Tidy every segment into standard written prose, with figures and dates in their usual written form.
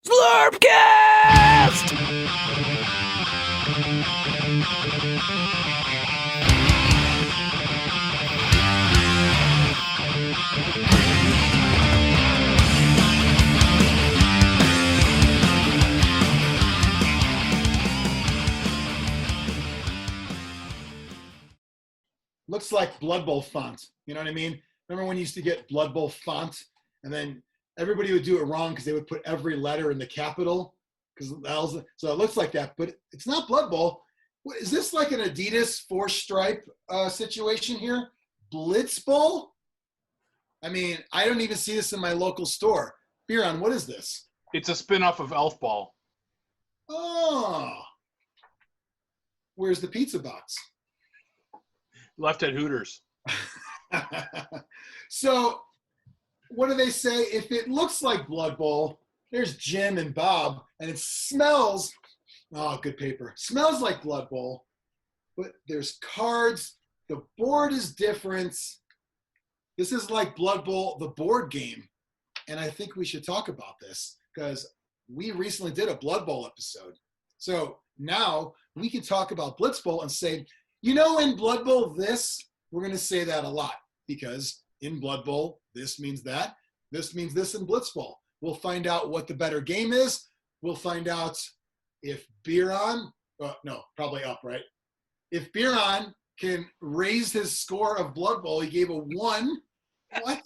Zlurpcast! Looks like Bloodbowl font. You know what I mean? Remember when you used to get Bloodbowl font, and then everybody would do it wrong because they would put every letter in the capital. So it looks like that, but it's not Bloodbowl. What, is this like an Adidas four-stripe situation here? Blitzbowl? I mean, I don't even see this in my local store. Biran, what is this? It's a spin-off of Elf Ball. Oh. Where's the pizza box? Left at Hooters. So, what do they say? If it looks like Blood Bowl, there's Jim and Bob, and it smells, oh, good paper, smells like Blood Bowl, but there's cards, the board is different. This is like Blood Bowl, the board game, and I think we should talk about this because we recently did a Blood Bowl episode. So now we can talk about Blitz Bowl and say, you know, in Blood Bowl this, we're going to say that a lot because in Blood Bowl, this means that. This means this in Blitz Bowl. We'll find out what the better game is. We'll find out if Biran, no, probably up, right? If Biran can raise his score of Blood Bowl, he gave a 1. What?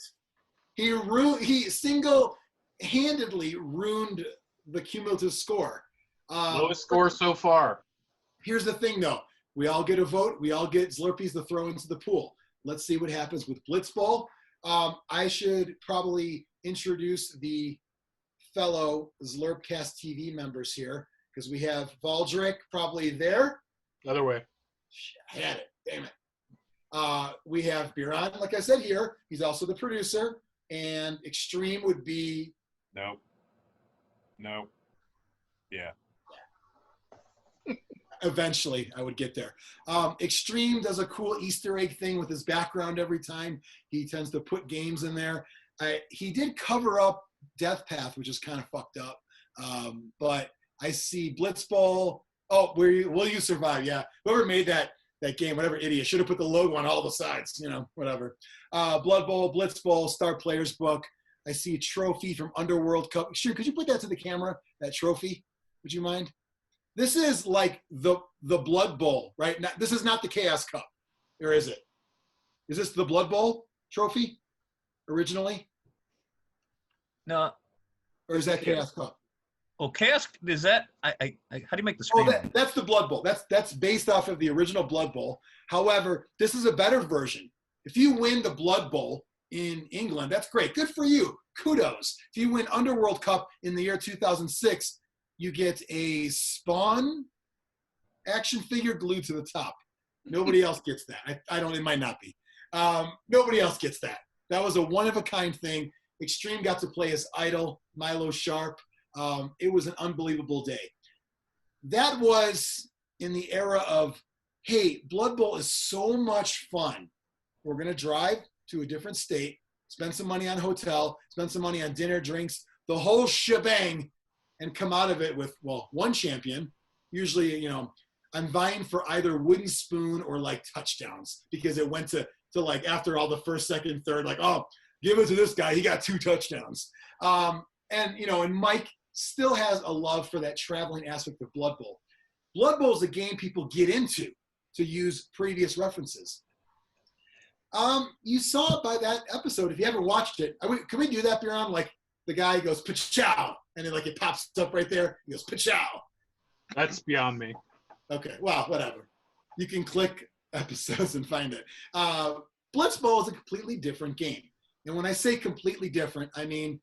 He single-handedly ruined the cumulative score. Lowest score so far. Here's the thing, though. We all get a vote. We all get Zlurpees to throw into the pool. Let's see what happens with Blitz Bowl. I should probably introduce the fellow Zlurpcast TV members here because we have Valdric probably there. Other way. I had it. Damn it. We have Biran, like I said here. He's also the producer. And Xtreme would be... No. Yeah. Eventually, I would get there. Xtreme does a cool Easter egg thing with his background every time. He tends to put games in there. He did cover up Death Path, which is kind of fucked up. But I see Blitz Bowl. Oh, will you survive? Yeah. Whoever made that game, whatever idiot, should have put the logo on all the sides, you know, whatever. Blood Bowl, Blitz Bowl, Star Players Book. I see a trophy from Underworld Cup. Sure, could you put that to the camera, that trophy? Would you mind? This is like the Blood Bowl, right? This is not the Chaos Cup, or is it? Is this the Blood Bowl trophy originally? No. Or is that Chaos Cup? Oh, Chaos, is that, how do you make the screen? Oh, that's the Blood Bowl. That's based off of the original Blood Bowl. However, this is a better version. If you win the Blood Bowl in England, that's great. Good for you. Kudos. If you win Underworld Cup in the year 2006, you get a Spawn action figure glued to the top. Nobody else gets that. I don't, it might not be. Nobody else gets that. That was a one-of-a-kind thing. Xtreme got to play as Idol, Milo Sharp. It was an unbelievable day. That was in the era of, hey, Blood Bowl is so much fun. We're going to drive to a different state, spend some money on hotel, spend some money on dinner, drinks, the whole shebang, and come out of it with, well, one champion. Usually, you know, I'm vying for either wooden spoon or like touchdowns because it went to like after all the first, second, third, like, oh, give it to this guy. He got 2 touchdowns. And, you know, and Mike still has a love for that traveling aspect of Blood Bowl. Blood Bowl is a game people get into, to use previous references. You saw it by that episode. If you haven't watched it, can we do that, Biran? Like the guy goes, "Pachow," and then like it pops up right there. He goes, "Pachow." That's beyond me. Okay, well, whatever. You can click episodes and find it. Blitz Bowl is a completely different game. And when I say completely different, I mean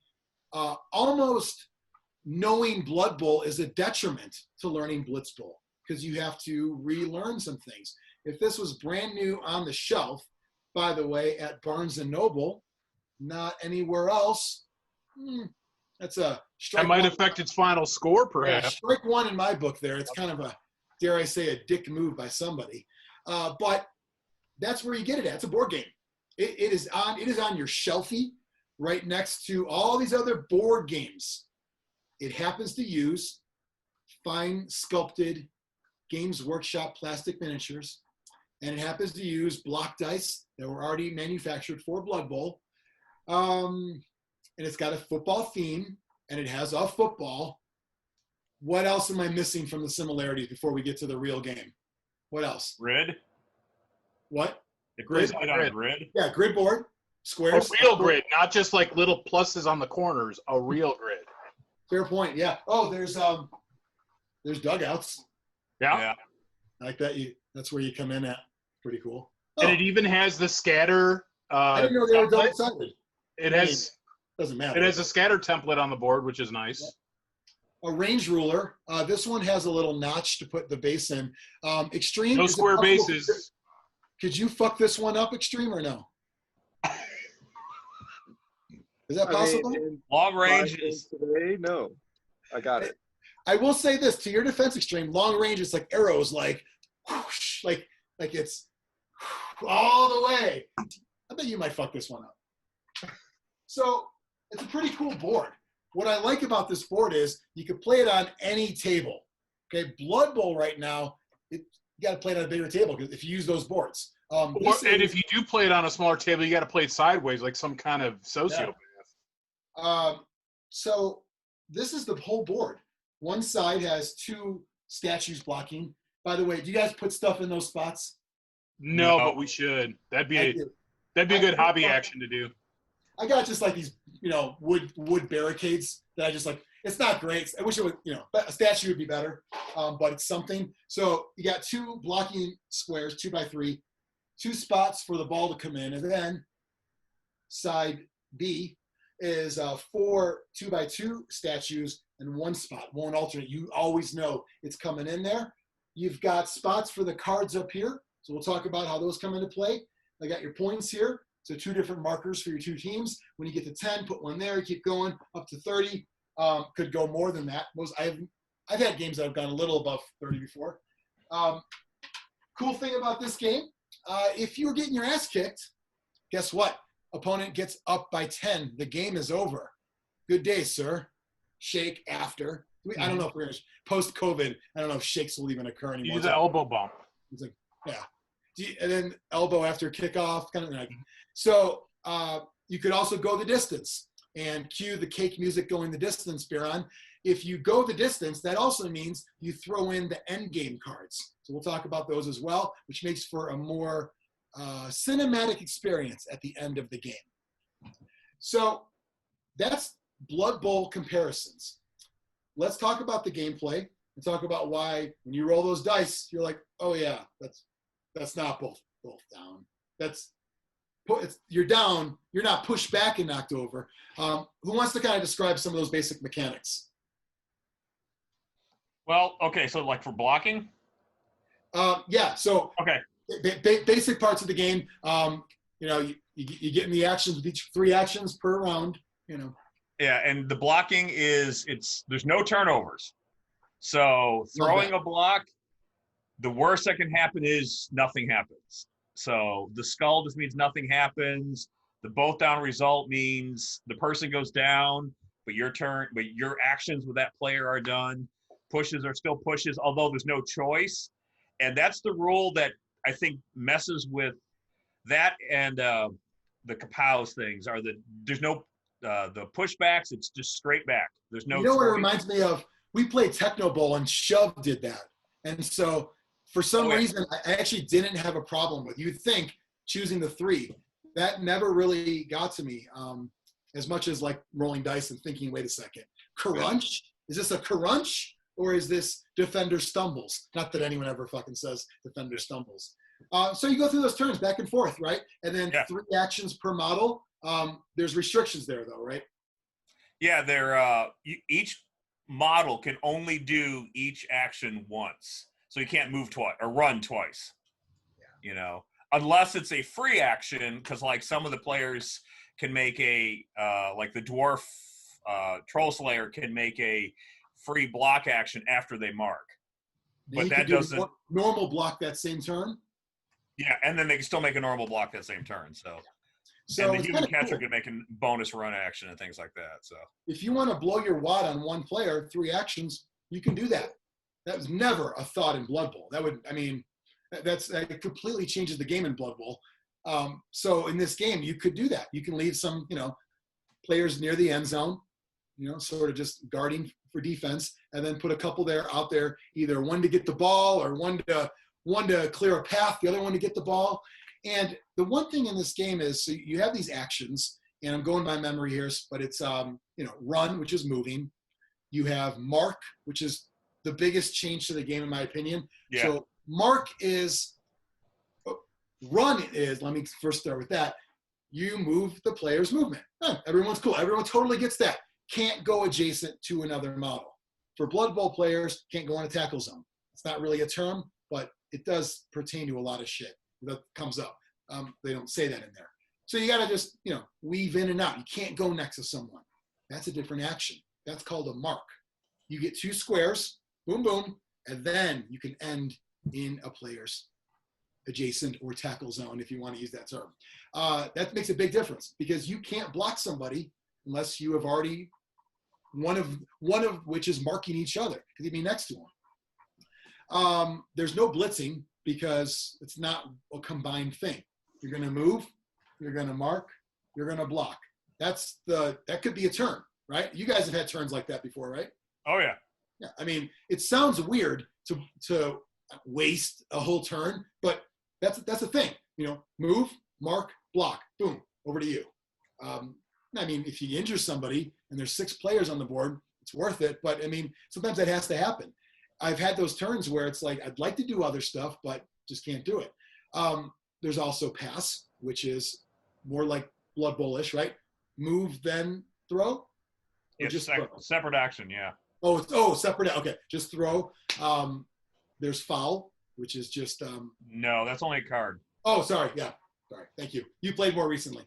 almost knowing Blood Bowl is a detriment to learning Blitz Bowl because you have to relearn some things. If this was brand new on the shelf, by the way, at Barnes & Noble, not anywhere else, that's a strike. That might affect its final score, perhaps. Yeah, strike one in my book there. It's kind of a, dare I say, a dick move by somebody. But that's where you get it at. It's a board game. It is on your shelfie right next to all these other board games. It happens to use fine sculpted Games Workshop plastic miniatures, and it happens to use block dice that were already manufactured for Blood Bowl. And it's got a football theme, and it has a football. What else am I missing from the similarities before we get to the real game? What else? Grid. What? The grid's on a grid. Yeah, grid board, A squares. real grid, not just like little pluses on the corners. A real grid. Fair point. Yeah. Oh, there's dugouts. Yeah. I like that. That's where you come in at. Pretty cool. And it even has the scatter. I didn't know they were template. double-sided. It has. Doesn't matter. It has a scatter template on the board, which is nice. A range ruler. This one has a little notch to put the base in. Xtreme. No is it square possible- bases. Could you fuck this one up, Xtreme, or no? Is that possible? Long range 5 is. games today? No, I got it. I will say this to your defense, Xtreme. Long range, it's like arrows, like whoosh, like it's all the way. I bet you might fuck this one up. So it's a pretty cool board. What I like about this board is you could play it on any table. Okay, Blood Bowl right now, you got to play it on a bigger table because if you use those boards. And if you do play it on a smaller table, you got to play it sideways, like some kind of sociopath. So this is the whole board. One side has 2 statues blocking. By the way, do you guys put stuff in those spots? No, but we should. That'd be a good hobby action to do. I got just like these, wood barricades that I just like. It's not great. I wish it would, a statue would be better, but it's something. So you got 2 blocking squares, 2x3, 2 spots for the ball to come in, and then side B is 4 2x2 statues and 1 spot, won't alternate. You always know it's coming in there. You've got spots for the cards up here, so we'll talk about how those come into play. I got your points here, so 2 different markers for your 2 teams. When you get to 10, put 1 there. Keep going up to 30. Could go more than that. I've had games that have gone a little above 30 before. Cool thing about this game, if you were getting your ass kicked, guess what? Opponent gets up by 10. The game is over. Good day, sir. Shake after. I don't know if we're going to post-COVID. I don't know if shakes will even occur anymore. Use an elbow bump. It's like, yeah. And then elbow after kickoff, kind of like. So you could also go the distance and cue the cake music going the distance, Biran. If you go the distance, that also means you throw in the end game cards. So we'll talk about those as well, which makes for a more cinematic experience at the end of the game. So that's Blood Bowl comparisons. Let's talk about the gameplay and talk about why when you roll those dice, you're like, oh yeah, that's not both down. You're down. You're not pushed back and knocked over. Who wants to kind of describe some of those basic mechanics? Well, okay, so like for blocking? Yeah, so Okay. Basic parts of the game. You get in the actions with each 3 actions per round. Yeah, and the blocking there's no turnovers. So throwing a block, the worst that can happen is nothing happens. So the skull just means nothing happens. The both down result means the person goes down, but your actions with that player are done. Pushes are still pushes, although there's no choice. And that's the rule that I think messes with that and the kapows things there's no the pushbacks, it's just straight back. There's no what it reminds me of? We played Techno Bowl and Shove did that. And so for some reason, I actually didn't have a problem with. You'd think choosing the 3. That never really got to me as much as like rolling dice and thinking, wait a second, crunch? Is this a crunch or is this defender stumbles? Not that anyone ever fucking says defender stumbles. So you go through those turns back and forth, right? And then 3 actions per model. There's restrictions there though, right? Yeah, each model can only do each action once. So you can't move twice or run twice, unless it's a free action. Because like some of the players can make like the dwarf troll slayer can make a free block action after they mark, but that doesn't normal block that same turn. Yeah, and then they can still make a normal block that same turn. So and the it's human kinda catcher cool. can make a bonus run action and things like that. So If you want to blow your wad on one player, 3 actions, you can do that. That was never a thought in Blood Bowl. That completely changes the game in Blood Bowl. So in this game, you could do that. You can leave some, players near the end zone, sort of just guarding for defense, and then put a couple out there, either one to get the ball or one to clear a path, the other one to get the ball. And the one thing in this game is, so you have these actions, and I'm going by memory here, but it's run, which is moving. You have mark, which is the biggest change to the game in my opinion. Yeah. So run is, let me first start with that. You move the player's movement. Everyone's cool. Everyone totally gets that. Can't go adjacent to another model. For Blood Bowl players, can't go in a tackle zone. It's not really a term, but it does pertain to a lot of shit that comes up. They don't say that in there. So you got to just, weave in and out. You can't go next to someone. That's a different action. That's called a mark. You get 2 squares, boom, boom, and then you can end in a player's adjacent or tackle zone, if you want to use that term. That makes a big difference because you can't block somebody unless you have already, one of which is marking each other because you'd be next to them. There's no blitzing because it's not a combined thing. You're going to move, you're going to mark, you're going to block. That could be a turn, right? You guys have had turns like that before, right? oh yeah. Yeah. I mean, it sounds weird to waste a whole turn, but that's a thing. Move, mark, block, boom, over to you. I mean, if you injure somebody and there's 6 players on the board, it's worth it. But I mean, sometimes that has to happen. I've had those turns where it's like, I'd like to do other stuff, but just can't do it. There's also pass, which is more like Blood Bowl-ish, right? Move, then throw? Or It's just throw? separate action. Yeah. Separate. Okay, just throw. There's foul, which is just No, that's only a card. oh, sorry. Yeah. Sorry. Thank you. You played more recently.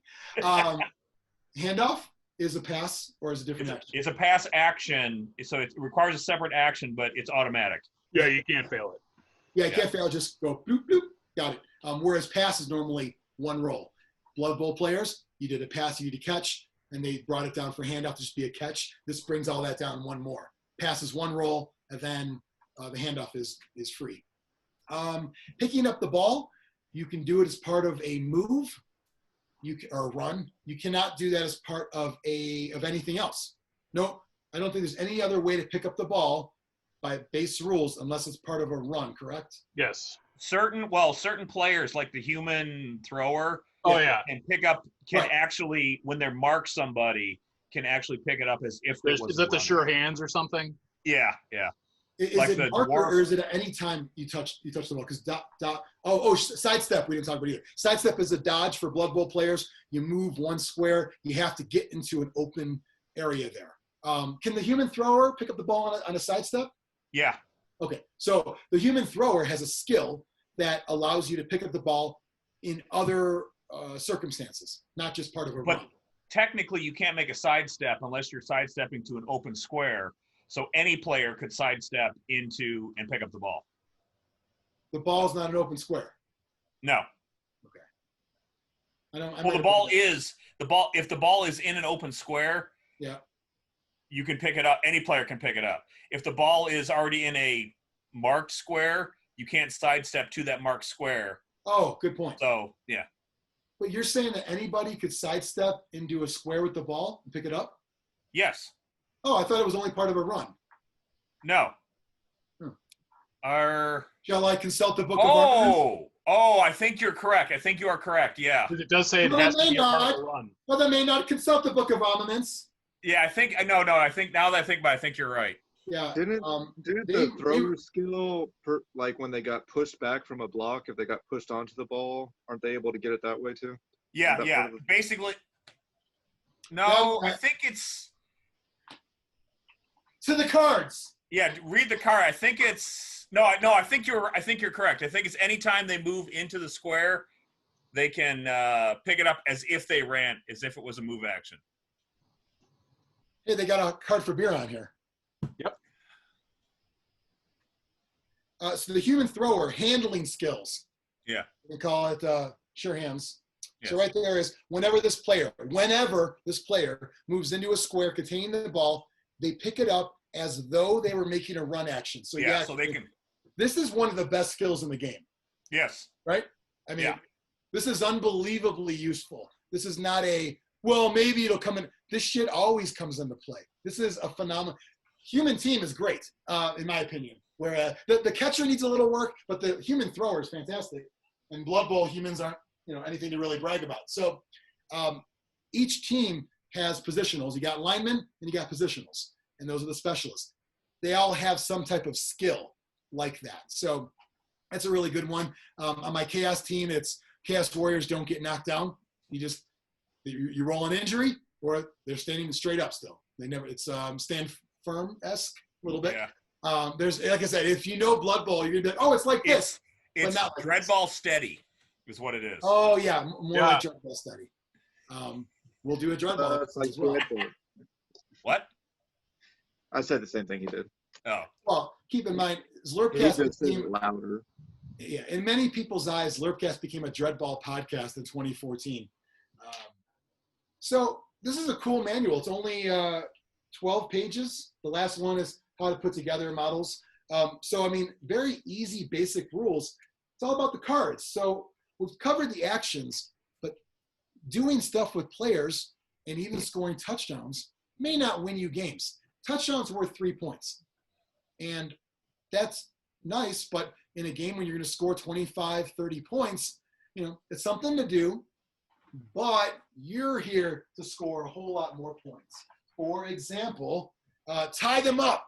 Handoff is a pass or is a different action? It's a pass action, so it requires a separate action, but it's automatic. Yeah, you can't fail it. Yeah, you can't fail. Just go bloop, bloop. Got it. Whereas pass is normally one roll. Blood Bowl players, you did a pass, you need to catch, and they brought it down for handoff to just be a catch. This brings all that down one more. Pass is one roll, and then the handoff is free. Picking up the ball, you can do it as part of a move, or a run. You cannot do that as part of anything else. No, I don't think there's any other way to pick up the ball by base rules unless it's part of a run. Correct? Yes. Certain players like the human thrower Oh yeah. can actually, when they're marked somebody, can actually pick it up as if it was Is that the run. sure hands or something? Yeah. Is Like it the marker dwarf. or is it at any time you touch the ball? Because sidestep we didn't talk about either. Sidestep is a dodge for Blood Bowl players. You move 1 square. You have to get into an open area there. Can the human thrower pick up the ball on a sidestep? Yeah. Okay, so the human thrower has a skill that allows you to pick up the ball in other circumstances, not just part of a But run. technically, you can't make a sidestep unless you're sidestepping to an open square. So any player could sidestep into and pick up the ball. The ball's not an open square. No. Well, The ball is the ball. If the ball is in an open square, Yeah. you can pick it up. Any player can pick it up. If the ball is already in a marked square, you can't sidestep to that marked square. Oh, good point. So yeah. But you're saying that anybody could sidestep into a square with the ball and pick it up? Yes. Oh, I thought it was only part of a run. No. Hmm. Shall I consult the book of armaments? I think you're correct. I think you are correct. Yeah. It does say it Well, has it to may be a part not. of the run. Well, then may not consult the book of armaments. Yeah, I think no. I think now that I think about it, I think you're right. Yeah. Didn't they- the throw skill, like when they got pushed back from a block, if they got pushed onto the ball, aren't they able to get it that way too? Yeah, Is that yeah. part of the- Basically, no. No, I think it's To the cards. yeah. Read the card. I think it's no. I think you're correct. I think it's anytime they move into the square, they can pick it up as if they ran, as if it was a move action. Hey, they got a card for Biran here. Yep. So the human thrower handling skills. Yeah. We call it sure hands. So right there is whenever this player moves into a square containing the ball, they pick it up as though they were making a run action. So so they can. This is one of the best skills in the game. Yes. Right? I mean, this is unbelievably useful. This is not well, maybe it'll come in. This shit always comes into play. This is a phenomenal. Human team is great, in my opinion. Where the catcher needs a little work, but the human thrower is fantastic. And Blood Bowl humans aren't, anything to really brag about. So each team has positionals. You got linemen and you got positionals, and those are the specialists. They all have some type of skill like that. So that's a really good one. On my Chaos team, it's Chaos Warriors don't get knocked down. You roll an injury, or they're standing straight up still. It's stand firm-esque a little bit. Yeah. There's, like I said, if you know Blood Bowl, you're gonna be like, oh, it's like this. It's but not like Dreadball steady is what it is. Oh yeah, more like Dreadball steady. We'll do a Dreadball It's like as well. What? I said the same thing he did. Oh. Well, keep in mind, He Zlurpcast just said became, it louder. yeah, in many people's eyes, Zlurpcast became a Dreadball podcast in 2014. So this is a cool manual. It's only 12 pages. The last one is how to put together models. So, I mean, very easy, basic rules. It's all about the cards. So we've covered the actions, but doing stuff with players and even scoring touchdowns may not win you games. Touchdowns worth 3 points. And that's nice, but in a game when you're going to score 25, 30 points, it's something to do, but you're here to score a whole lot more points. For example, tie them up.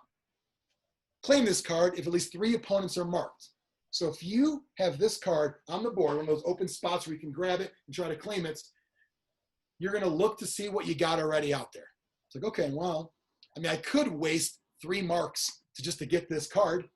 Claim this card if at least 3 opponents are marked. So if you have this card on the board, one of those open spots where you can grab it and try to claim it, you're going to look to see what you got already out there. It's like, okay, well, I mean, I could waste 3 marks to get this card.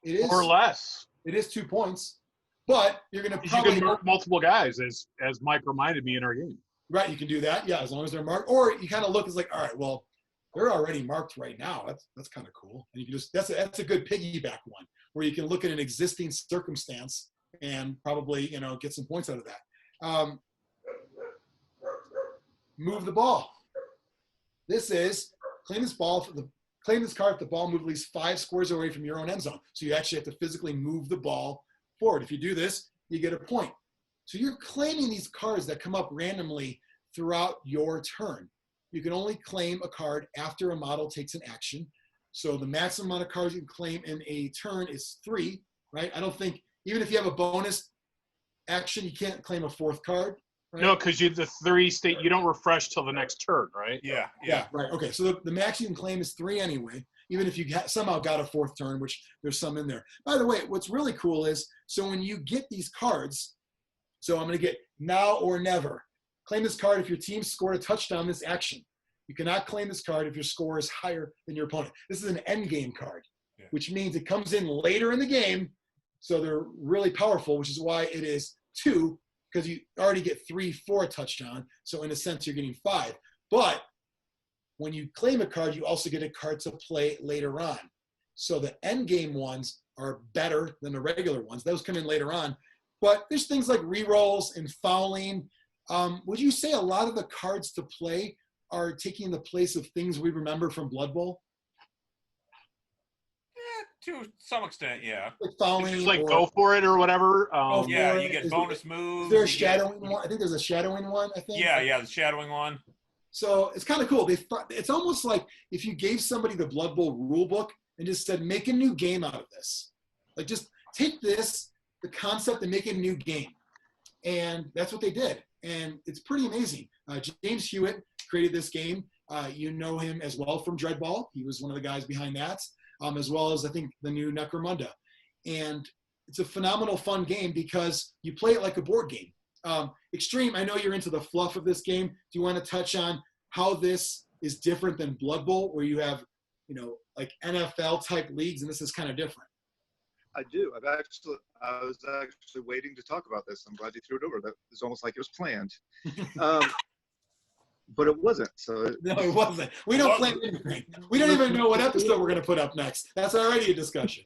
It is or less. It is 2 points, but you're going to probably you can mark multiple guys, as Mike reminded me in our game. Right, you can do that. Yeah, as long as they're marked. Or you kind of look, it's like, all right, well, they're already marked right now. That's kind of cool. And you can just that's a good piggyback one where you can look at an existing circumstance and probably get some points out of that. Move the ball. This is claim this card if the ball moved at least 5 squares away from your own end zone. So you actually have to physically move the ball forward. If you do this, you get a point. So you're claiming these cards that come up randomly throughout your turn. You can only claim a card after a model takes an action. So the maximum amount of cards you can claim in a turn is 3, right? I don't think, even if you have a bonus action, you can't claim a 4th card. Right? No, because the 3 state, you don't refresh till the next turn, right? Yeah. Right. Okay. So the max you can claim is 3 anyway, even if you somehow got a 4th turn, which there's some in there. By the way, what's really cool is, so when you get these cards, so I'm going to get now or never. Claim this card if your team scored a touchdown this action. You cannot claim this card if your score is higher than your opponent. This is an end game card, which means it comes in later in the game. So they're really powerful, which is why it is 2, because you already get 3 for a touchdown. So in a sense, you're getting 5. But when you claim a card, you also get a card to play later on. So the end game ones are better than the regular ones. Those come in later on. But there's things like rerolls and fouling. Would you say a lot of the cards to play are taking the place of things we remember from Blood Bowl? To some extent, yeah. Like fouling, Just like go for it or whatever. Yeah, you get bonus moves. Is there a shadowing one? I think there's a shadowing one, I think. Yeah, the shadowing one. So it's kind of cool. It's almost like if you gave somebody the Blood Bowl rule book and just said, make a new game out of this. Like just take this, the concept, and make it a new game. And that's what they did. And it's pretty amazing. James Hewitt created this game. You know him as well from Dreadball. He was one of the guys behind that, as well as I think the new Necromunda. And it's a phenomenal fun game because you play it like a board game. Xtreme, I know you're into the fluff of this game. Do you want to touch on how this is different than Blood Bowl, where you have, like NFL type leagues, and this is kind of different? I do. I was actually waiting to talk about this. I'm glad you threw it over. That was almost like it was planned. But it wasn't. So No, it wasn't. We don't plan anything. We don't even know what episode we're going to put up next. That's already a discussion.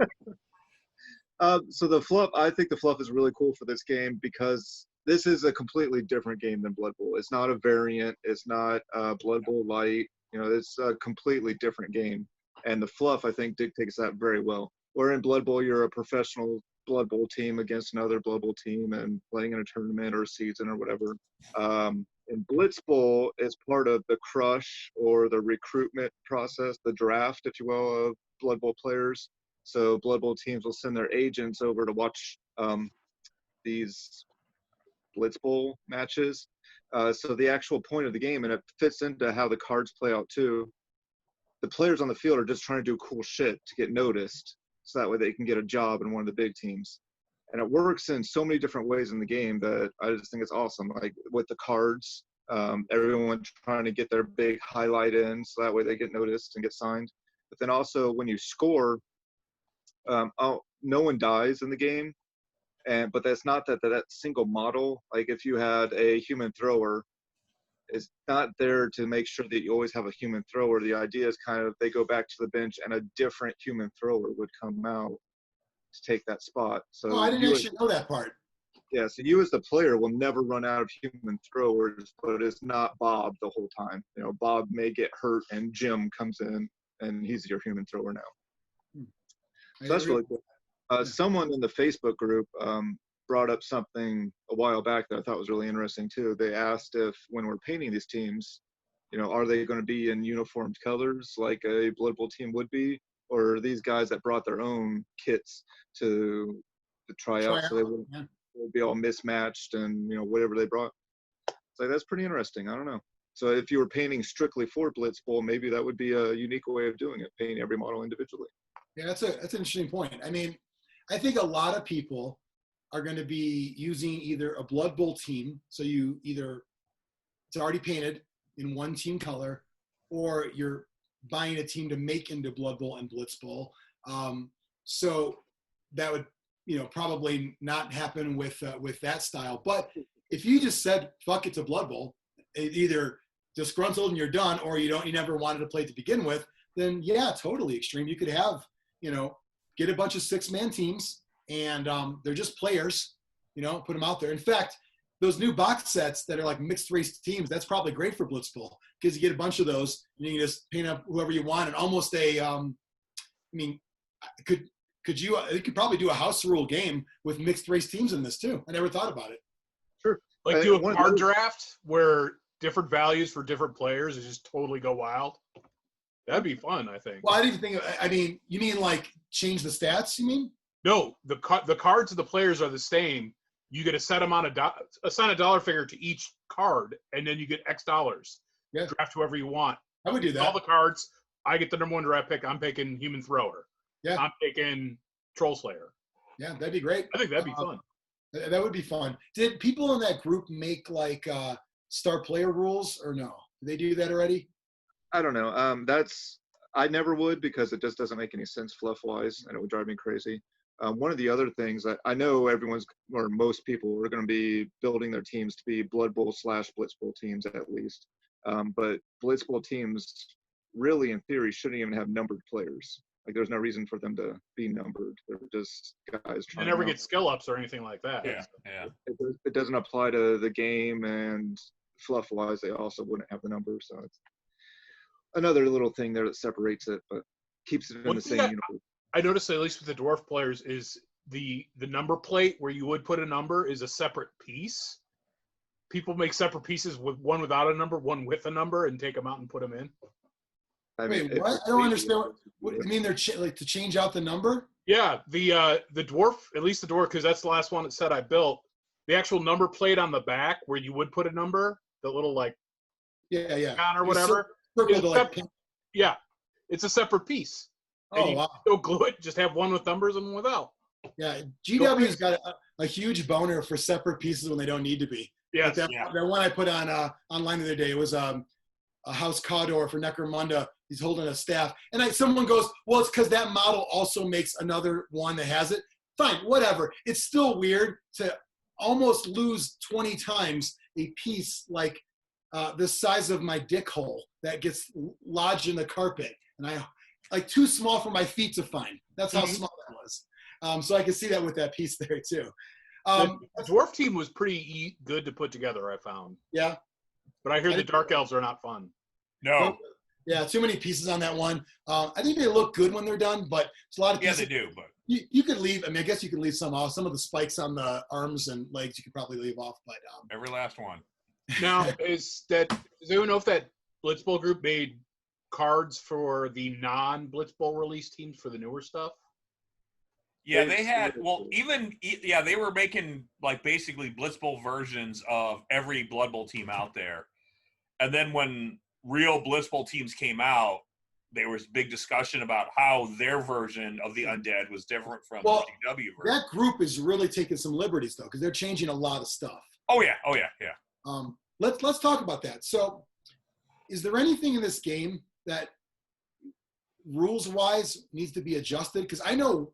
So the fluff, I think the fluff is really cool for this game because this is a completely different game than Blood Bowl. It's not a variant. It's not Blood Bowl light. You know, it's a completely different game. And the fluff, I think, dictates that very well. Where in Blood Bowl, you're a professional Blood Bowl team against another Blood Bowl team and playing in a tournament or a season or whatever. In Blitz Bowl, it's part of the crush or the recruitment process, the draft, if you will, of Blood Bowl players. So Blood Bowl teams will send their agents over to watch these Blitz Bowl matches. So the actual point of the game, and it fits into how the cards play out too, the players on the field are just trying to do cool shit to get noticed, so that way they can get a job in one of the big teams. And it works in so many different ways in the game that I just think it's awesome. Like with the cards, everyone trying to get their big highlight in, so that way they get noticed and get signed. But then also when you score, no one dies in the game. But that's not that single model. Like if you had a human thrower, it's not there to make sure that you always have a human thrower. The idea is kind of they go back to the bench and a different human thrower would come out to take that spot. So I didn't actually know that part. Yeah, so you as the player will never run out of human throwers, but it's not Bob the whole time. You know, Bob may get hurt and Jim comes in and he's your human thrower now. So that's really cool. Someone in the Facebook group brought up something a while back that I thought was really interesting too. They asked if when we're painting these teams, you know, are they going to be in uniformed colors like a Blood Bowl team would be, or are these guys that brought their own kits to try out, so they would be all mismatched and, you know, whatever they brought. So that's pretty interesting. I don't know. So if you were painting strictly for Blitz Bowl, maybe that would be a unique way of doing it, painting every model individually. Yeah, that's an interesting point. I mean, I think a lot of people are going to be using either a Blood Bowl team, so you either it's already painted in one team color, or you're buying a team to make into Blood Bowl and Blitz Bowl. So that would, you know, probably not happen with that style. But if you just said fuck it to Blood Bowl, either disgruntled and you're done, or you never wanted to play to begin with, then yeah, totally Xtreme. You could have, you know, get a bunch of 6-man teams, and they're just players, you know, put them out there. In fact, those new box sets that are like mixed race teams, that's probably great for Blitz Bowl, because you get a bunch of those and you can just paint up whoever you want, and almost a, I mean, you could probably do a house rule game with mixed race teams in this too. I never thought about it. Sure. Like do a card draft where different values for different players is just totally go wild. That'd be fun, I think. Well, I didn't think. I mean, you mean like change the stats? You mean? No, the cards of the players are the same. You get a set amount of assign a dollar figure to each card, and then you get X dollars. Yeah. Draft whoever you want. I would do that. All the cards. I get the number 1 draft pick. I'm picking Human Thrower. Yeah. I'm picking Troll Slayer. Yeah, that'd be great. I think that'd be fun. That would be fun. Did people in that group make like star player rules or no? Did they do that already? I don't know. I never would, because it just doesn't make any sense fluff wise, and it would drive me crazy. One of the other things that I know most people are going to be building their teams to be Blood Bowl / Blitz Bowl teams at least. But Blitz Bowl teams really, in theory, shouldn't even have numbered players. Like there's no reason for them to be numbered. They're just guys trying. They never get skill ups or anything like that. Yeah. It doesn't apply to the game, and fluff wise, they also wouldn't have the numbers. So it's another little thing there that separates it, but keeps it in the same universe. I noticed, at least with the dwarf players, is the number plate where you would put a number is a separate piece. People make separate pieces, with one without a number, one with a number, and take them out and put them in. Wait, what? I don't understand. What you mean? They're like to change out the number? Yeah, the dwarf, at least the dwarf, because that's the last one that said I built. The actual number plate on the back where you would put a number, the little like icon or whatever. Yeah, it's a separate piece. And you still glue it, just have one with numbers and one without. Yeah, GW's got a huge boner for separate pieces when they don't need to be. Yeah, like that one I put on online the other day, it was a House Cador for Necromunda. He's holding a staff, and someone goes, well, it's because that model also makes another one that has it. Fine, whatever. It's still weird to almost lose 20 times a piece like the size of my dick hole that gets lodged in the carpet, and I like too small for my feet to find. That's how small that was. So I can see that with that piece there too. The dwarf team was pretty good to put together, I found. Yeah. But I hear the dark elves are not fun. No. Yeah, too many pieces on that one. I think they look good when they're done, but it's a lot of pieces. Yeah, they do. But you could leave. I mean, I guess you could leave some off. Some of the spikes on the arms and legs you could probably leave off. But every last one. Now, does anyone know if that Blitzbowl group made cards for the non-Blitzbowl release teams for the newer stuff? Yeah, they had. Well, they were making like basically Blitzbowl versions of every Blood Bowl team out there, and then when real Blitzbowl teams came out, there was big discussion about how their version of the undead was different from the GW version. That group is really taking some liberties though, because they're changing a lot of stuff. Oh yeah. Let's talk about that. So, is there anything in this game that rules-wise needs to be adjusted? Because I know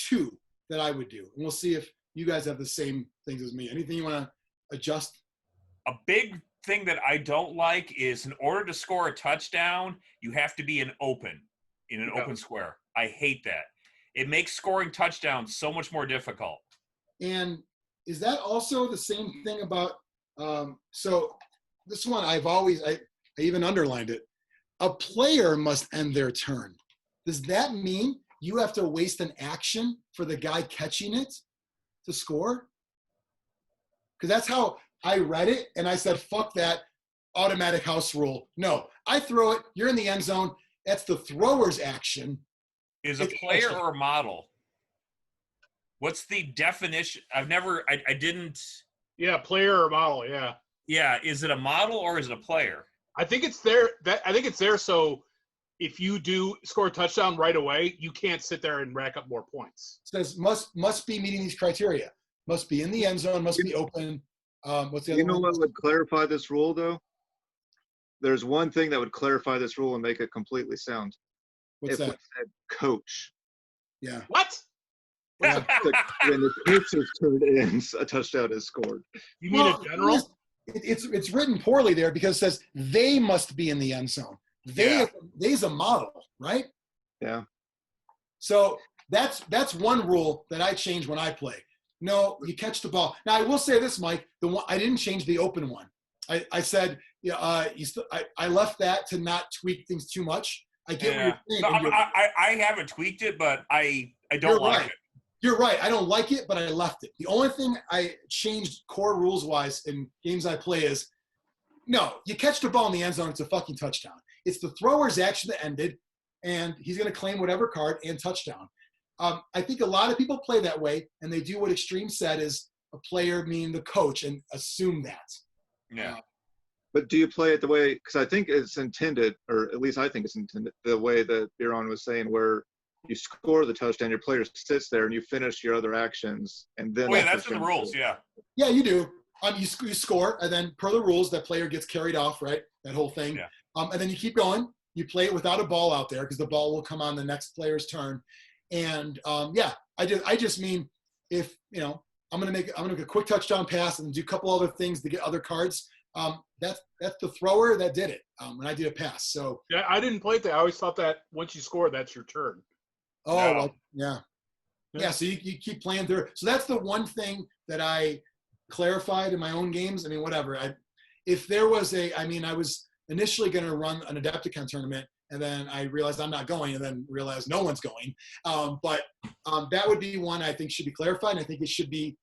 two that I would do, and we'll see if you guys have the same things as me. Anything you want to adjust? A big thing that I don't like is in order to score a touchdown, you have to be in an open square. I hate that. It makes scoring touchdowns so much more difficult. And is that also the same thing about so this one I even underlined it. A player must end their turn. Does that mean you have to waste an action for the guy catching it to score? Because that's how I read it, and I said, fuck that automatic house rule. No, I throw it, you're in the end zone. That's the thrower's action. Is a player or a model? What's the definition? I didn't. Yeah, player or model, yeah. Yeah, is it a model or is it a player? I think it's there. I think it's there so if you do score a touchdown right away, you can't sit there and rack up more points. It says must be meeting these criteria. Must be in the end zone, must be open. What's the other one? What would clarify this rule, though? There's one thing that would clarify this rule and make it completely sound. What's that? It said coach. Yeah. What? When the coach is turned in, a touchdown is scored. You mean a general? It's written poorly there because it says they must be in the end zone. They's a model, right? Yeah. So that's one rule that I change when I play. No, you catch the ball. Now I will say this, Mike. I didn't change the open one. I said, I left that to not tweak things too much. I get what you're saying. No, I haven't tweaked it, but I don't like it. You're right. I don't like it, but I left it. The only thing I changed core rules-wise in games I play is, no, you catch the ball in the end zone, it's a fucking touchdown. It's the thrower's action that ended, and he's going to claim whatever card and touchdown. I think a lot of people play that way, and they do what Xtreme said is a player meaning the coach and assume that. Yeah. But do you play it the way, because I think it's intended, or at least I think it's intended, the way that Biran was saying, where you score the touchdown, your player sits there, and you finish your other actions, and then. Oh yeah, that's in the rules. Yeah. Yeah, you do. You score, and then per the rules, that player gets carried off, right? That whole thing. Yeah. And then you keep going. You play it without a ball out there because the ball will come on the next player's turn. And I just mean if I'm gonna make a quick touchdown pass and do a couple other things to get other cards. That's the thrower that did it when I did a pass. So yeah, I didn't play it that. I always thought that once you score, that's your turn. Oh, no. Well, yeah. So you keep playing through. So that's the one thing that I clarified in my own games. I mean, whatever. I was initially going to run an Adepticon tournament, and then I realized I'm not going, and then realized no one's going. But that would be one I think should be clarified, and I think it should be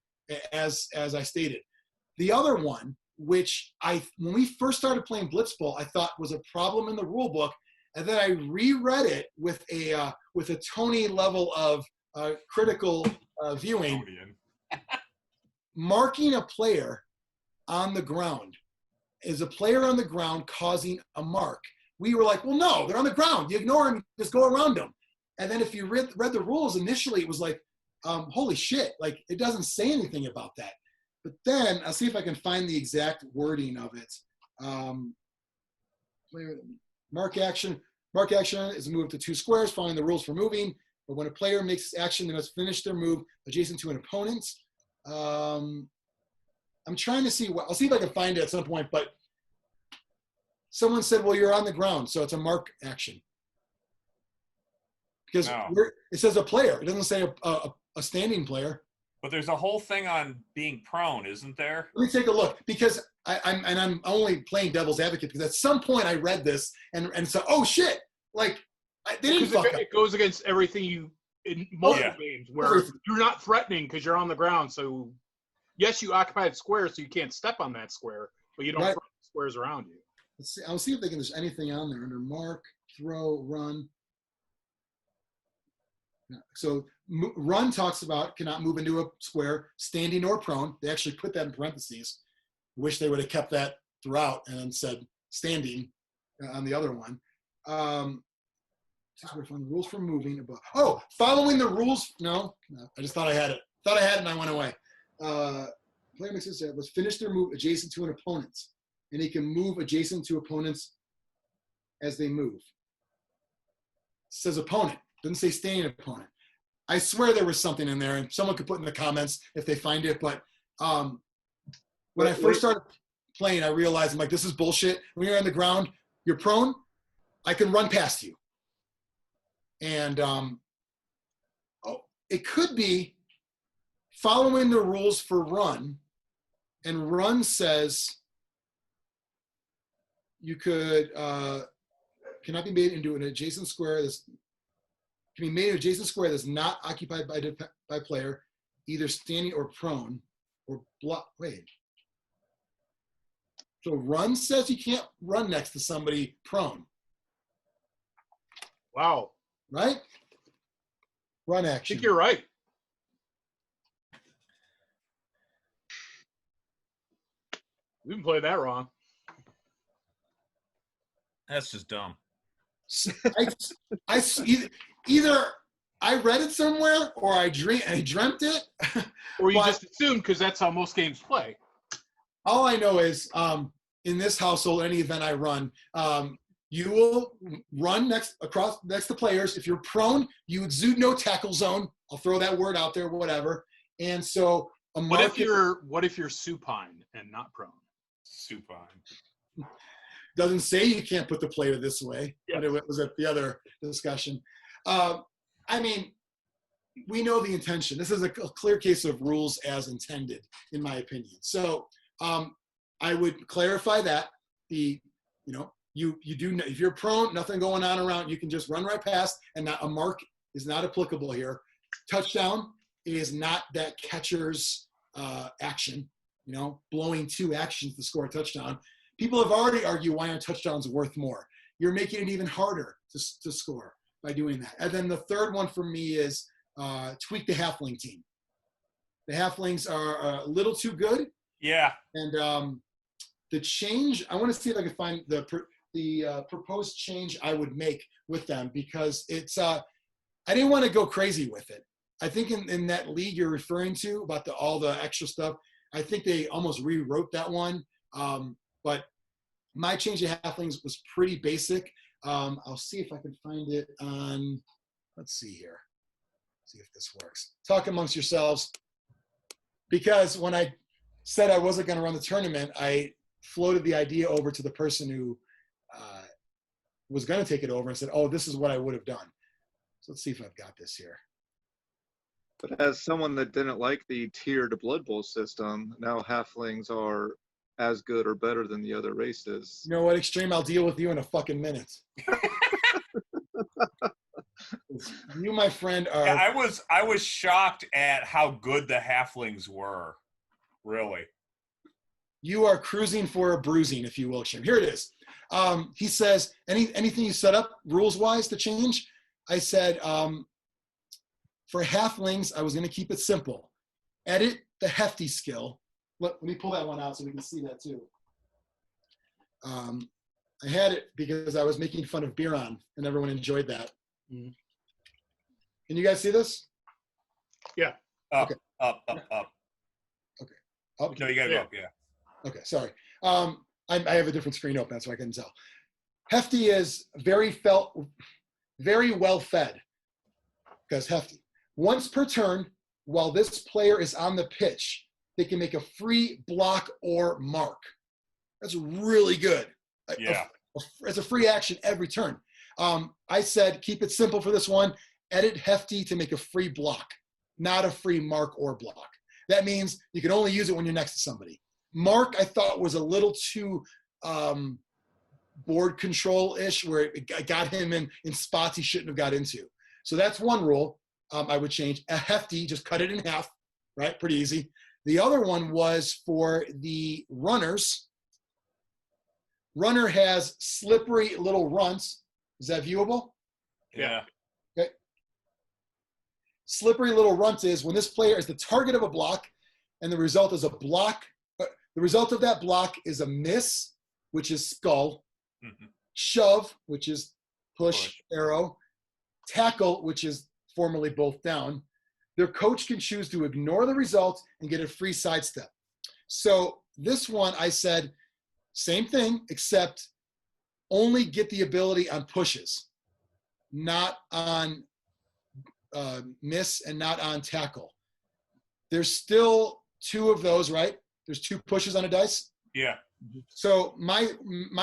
as I stated. The other one, which when we first started playing Blitz Bowl, I thought was a problem in the rule book, and then I reread it with a Tony level of critical viewing. Marking a player on the ground is a player on the ground causing a mark. We were like, well, no, they're on the ground. You ignore them, just go around them. And then if you read the rules initially, it was like, holy shit, like it doesn't say anything about that. But then I'll see if I can find the exact wording of it. Mark action is a move to 2 squares, following the rules for moving. But when a player makes this action, they must finish their move adjacent to an opponent. I'm trying to see I'll see if I can find it at some point, but someone said, well, you're on the ground, so it's a mark action. Because it says a player. It doesn't say a standing player. But there's a whole thing on being prone, isn't there? Let me take a look, because I'm only playing devil's advocate, because at some point I read this and so, oh shit, like they didn't fuck up. It goes against everything you in multiple games where you're not threatening because you're on the ground. So yes, you occupy a square, so you can't step on that square, but you don't throw squares around you. Let's see. I'll see if there's anything on there under mark, throw, run. So run talks about cannot move into a square, standing or prone. They actually put that in parentheses. Wish they would have kept that throughout and then said standing on the other one. Rules for moving. Oh, following the rules. No, I just thought I had it. Thought I had it and I went away. Player makes this was finish their move adjacent to an opponent, and he can move adjacent to opponents as they move. It says opponent. Doesn't say standing opponent. I swear there was something in there, and someone could put in the comments if they find it. But when I first started playing, I realized I'm like, this is bullshit. When you're on the ground, you're prone. I can run past you, and it could be following the rules for run, and run says you could cannot be made into an adjacent square. This can be made an adjacent square that's not occupied by player, either standing or prone, or block. Wait. So run says you can't run next to somebody prone. Wow. Right? Run I action. think you're right. We've been playing that wrong. That's just dumb. Either I read it somewhere or I dreamt it. Or you just assumed because that's how most games play. All I know is in this household, any event I run, you will run next to players. If you're prone, you exude no tackle zone. I'll throw that word out there, whatever. And so what if you're supine and not prone? Supine. Doesn't say you can't put the player this way, yes. But it was at the other discussion. I mean, we know the intention. This is a clear case of rules as intended, in my opinion. So I would clarify that you do, if you're prone, nothing going on around, you can just run right past, and not a mark is not applicable here. Touchdown is not that catcher's action, blowing 2 actions to score a touchdown. People have already argued why aren't touchdowns worth more. You're making it even harder to score by doing that. And then the third one for me is tweak the Halfling team. The Halflings are a little too good. Yeah. And the change, I want to see if I can find the proposed change I would make with them, because it's I didn't want to go crazy with it. I think in that league you're referring to about all the extra stuff, I think they almost rewrote that one. But my change to Halflings was pretty basic. I'll see if I can find it on, let's see here. See if this works. Talk amongst yourselves. Because when I said I wasn't going to run the tournament, I floated the idea over to the person who was going to take it over and said, oh, this is what I would have done. So let's see if I've got this here. But as someone that didn't like the tiered Bloodbowl system, now Halflings are as good or better than the other races. You know what, Xtreme? I'll deal with you in a fucking minute. You, my friend, are... Yeah, I was shocked at how good the Halflings were. Really. You are cruising for a bruising, if you will, Xtreme. Here it is. He says, anything you set up rules-wise to change? I said, for Halflings, I was going to keep it simple. Edit the hefty skill. Let me pull that one out so we can see that too. I had it because I was making fun of Biran, and everyone enjoyed that. Mm. Can you guys see this? Yeah. Up, okay. up. Okay. Up. No, you got to go up, yeah. Okay, sorry. I have a different screen open, so I couldn't tell. Hefty is very well fed, because hefty. Once per turn, while this player is on the pitch, they can make a free block or mark. That's really good. Yeah. It's a free action every turn. I said, keep it simple for this one. Edit hefty to make a free block. not a free mark or block. That means you can only use it when you're next to somebody. Mark, I thought, was a little too board control-ish, where it got him in spots he shouldn't have got into. So that's one rule I would change. A hefty, just cut it in half, right? Pretty easy. The other one was for the runners. Runner has slippery little runts. Is that viewable? Yeah. Okay. Slippery little runt is when this player is the target of a block and the result is a block. The result of that block is a miss, which is skull, shove, which is push, arrow, tackle, which is formally both down. Their coach can choose to ignore the result and get a free sidestep. So this one, I said, same thing, except only get the ability on pushes, not on miss and not on tackle. There's still 2 of those, right? There's 2 pushes on a dice. Yeah. So my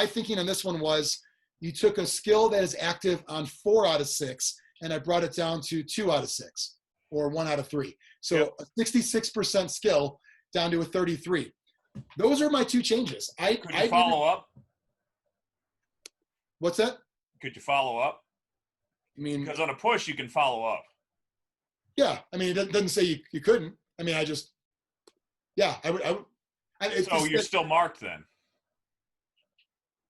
thinking on this one was you took a skill that is active on 4 out of 6, and I brought it down to 2 out of 6 or 1 out of 3. So a 66% skill down to a 33. Those are my 2 changes. Could you follow up? What's that? Could you follow up? I mean, because on a push you can follow up. Yeah, I mean, it doesn't say you couldn't. I mean, I would. So you're still marked then?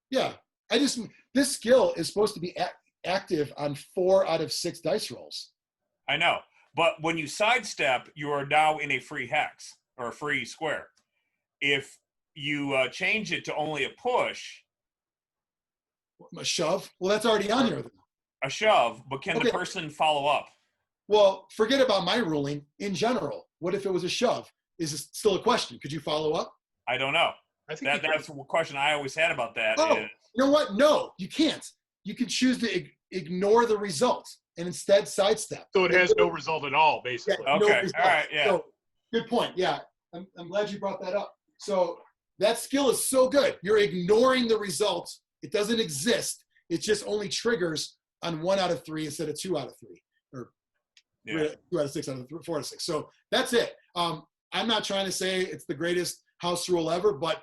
Yeah, this skill is supposed to be active on 4 out of 6 dice rolls. I know, but when you sidestep, you are now in a free hex or a free square. If you change it to only a push, a shove. Well, that's already on here. A shove, but can the person follow up? Well, forget about my ruling. In general, what if it was a shove? Is it still a question? Could you follow up? I don't know. I think that's a question I always had about that. Oh, you know what? No, you can't. You can choose to ignore the result and instead sidestep. So it has no result at all, basically. Yeah, okay. All right. Yeah. So, good point. Yeah. I'm glad you brought that up. So that skill is so good. You're ignoring the result. It doesn't exist. It just only triggers on 1 out of 3 instead of 2 out of 3, or 2 out of 6 out of 4 out of 6. So that's it. I'm not trying to say it's the greatest house rule ever, but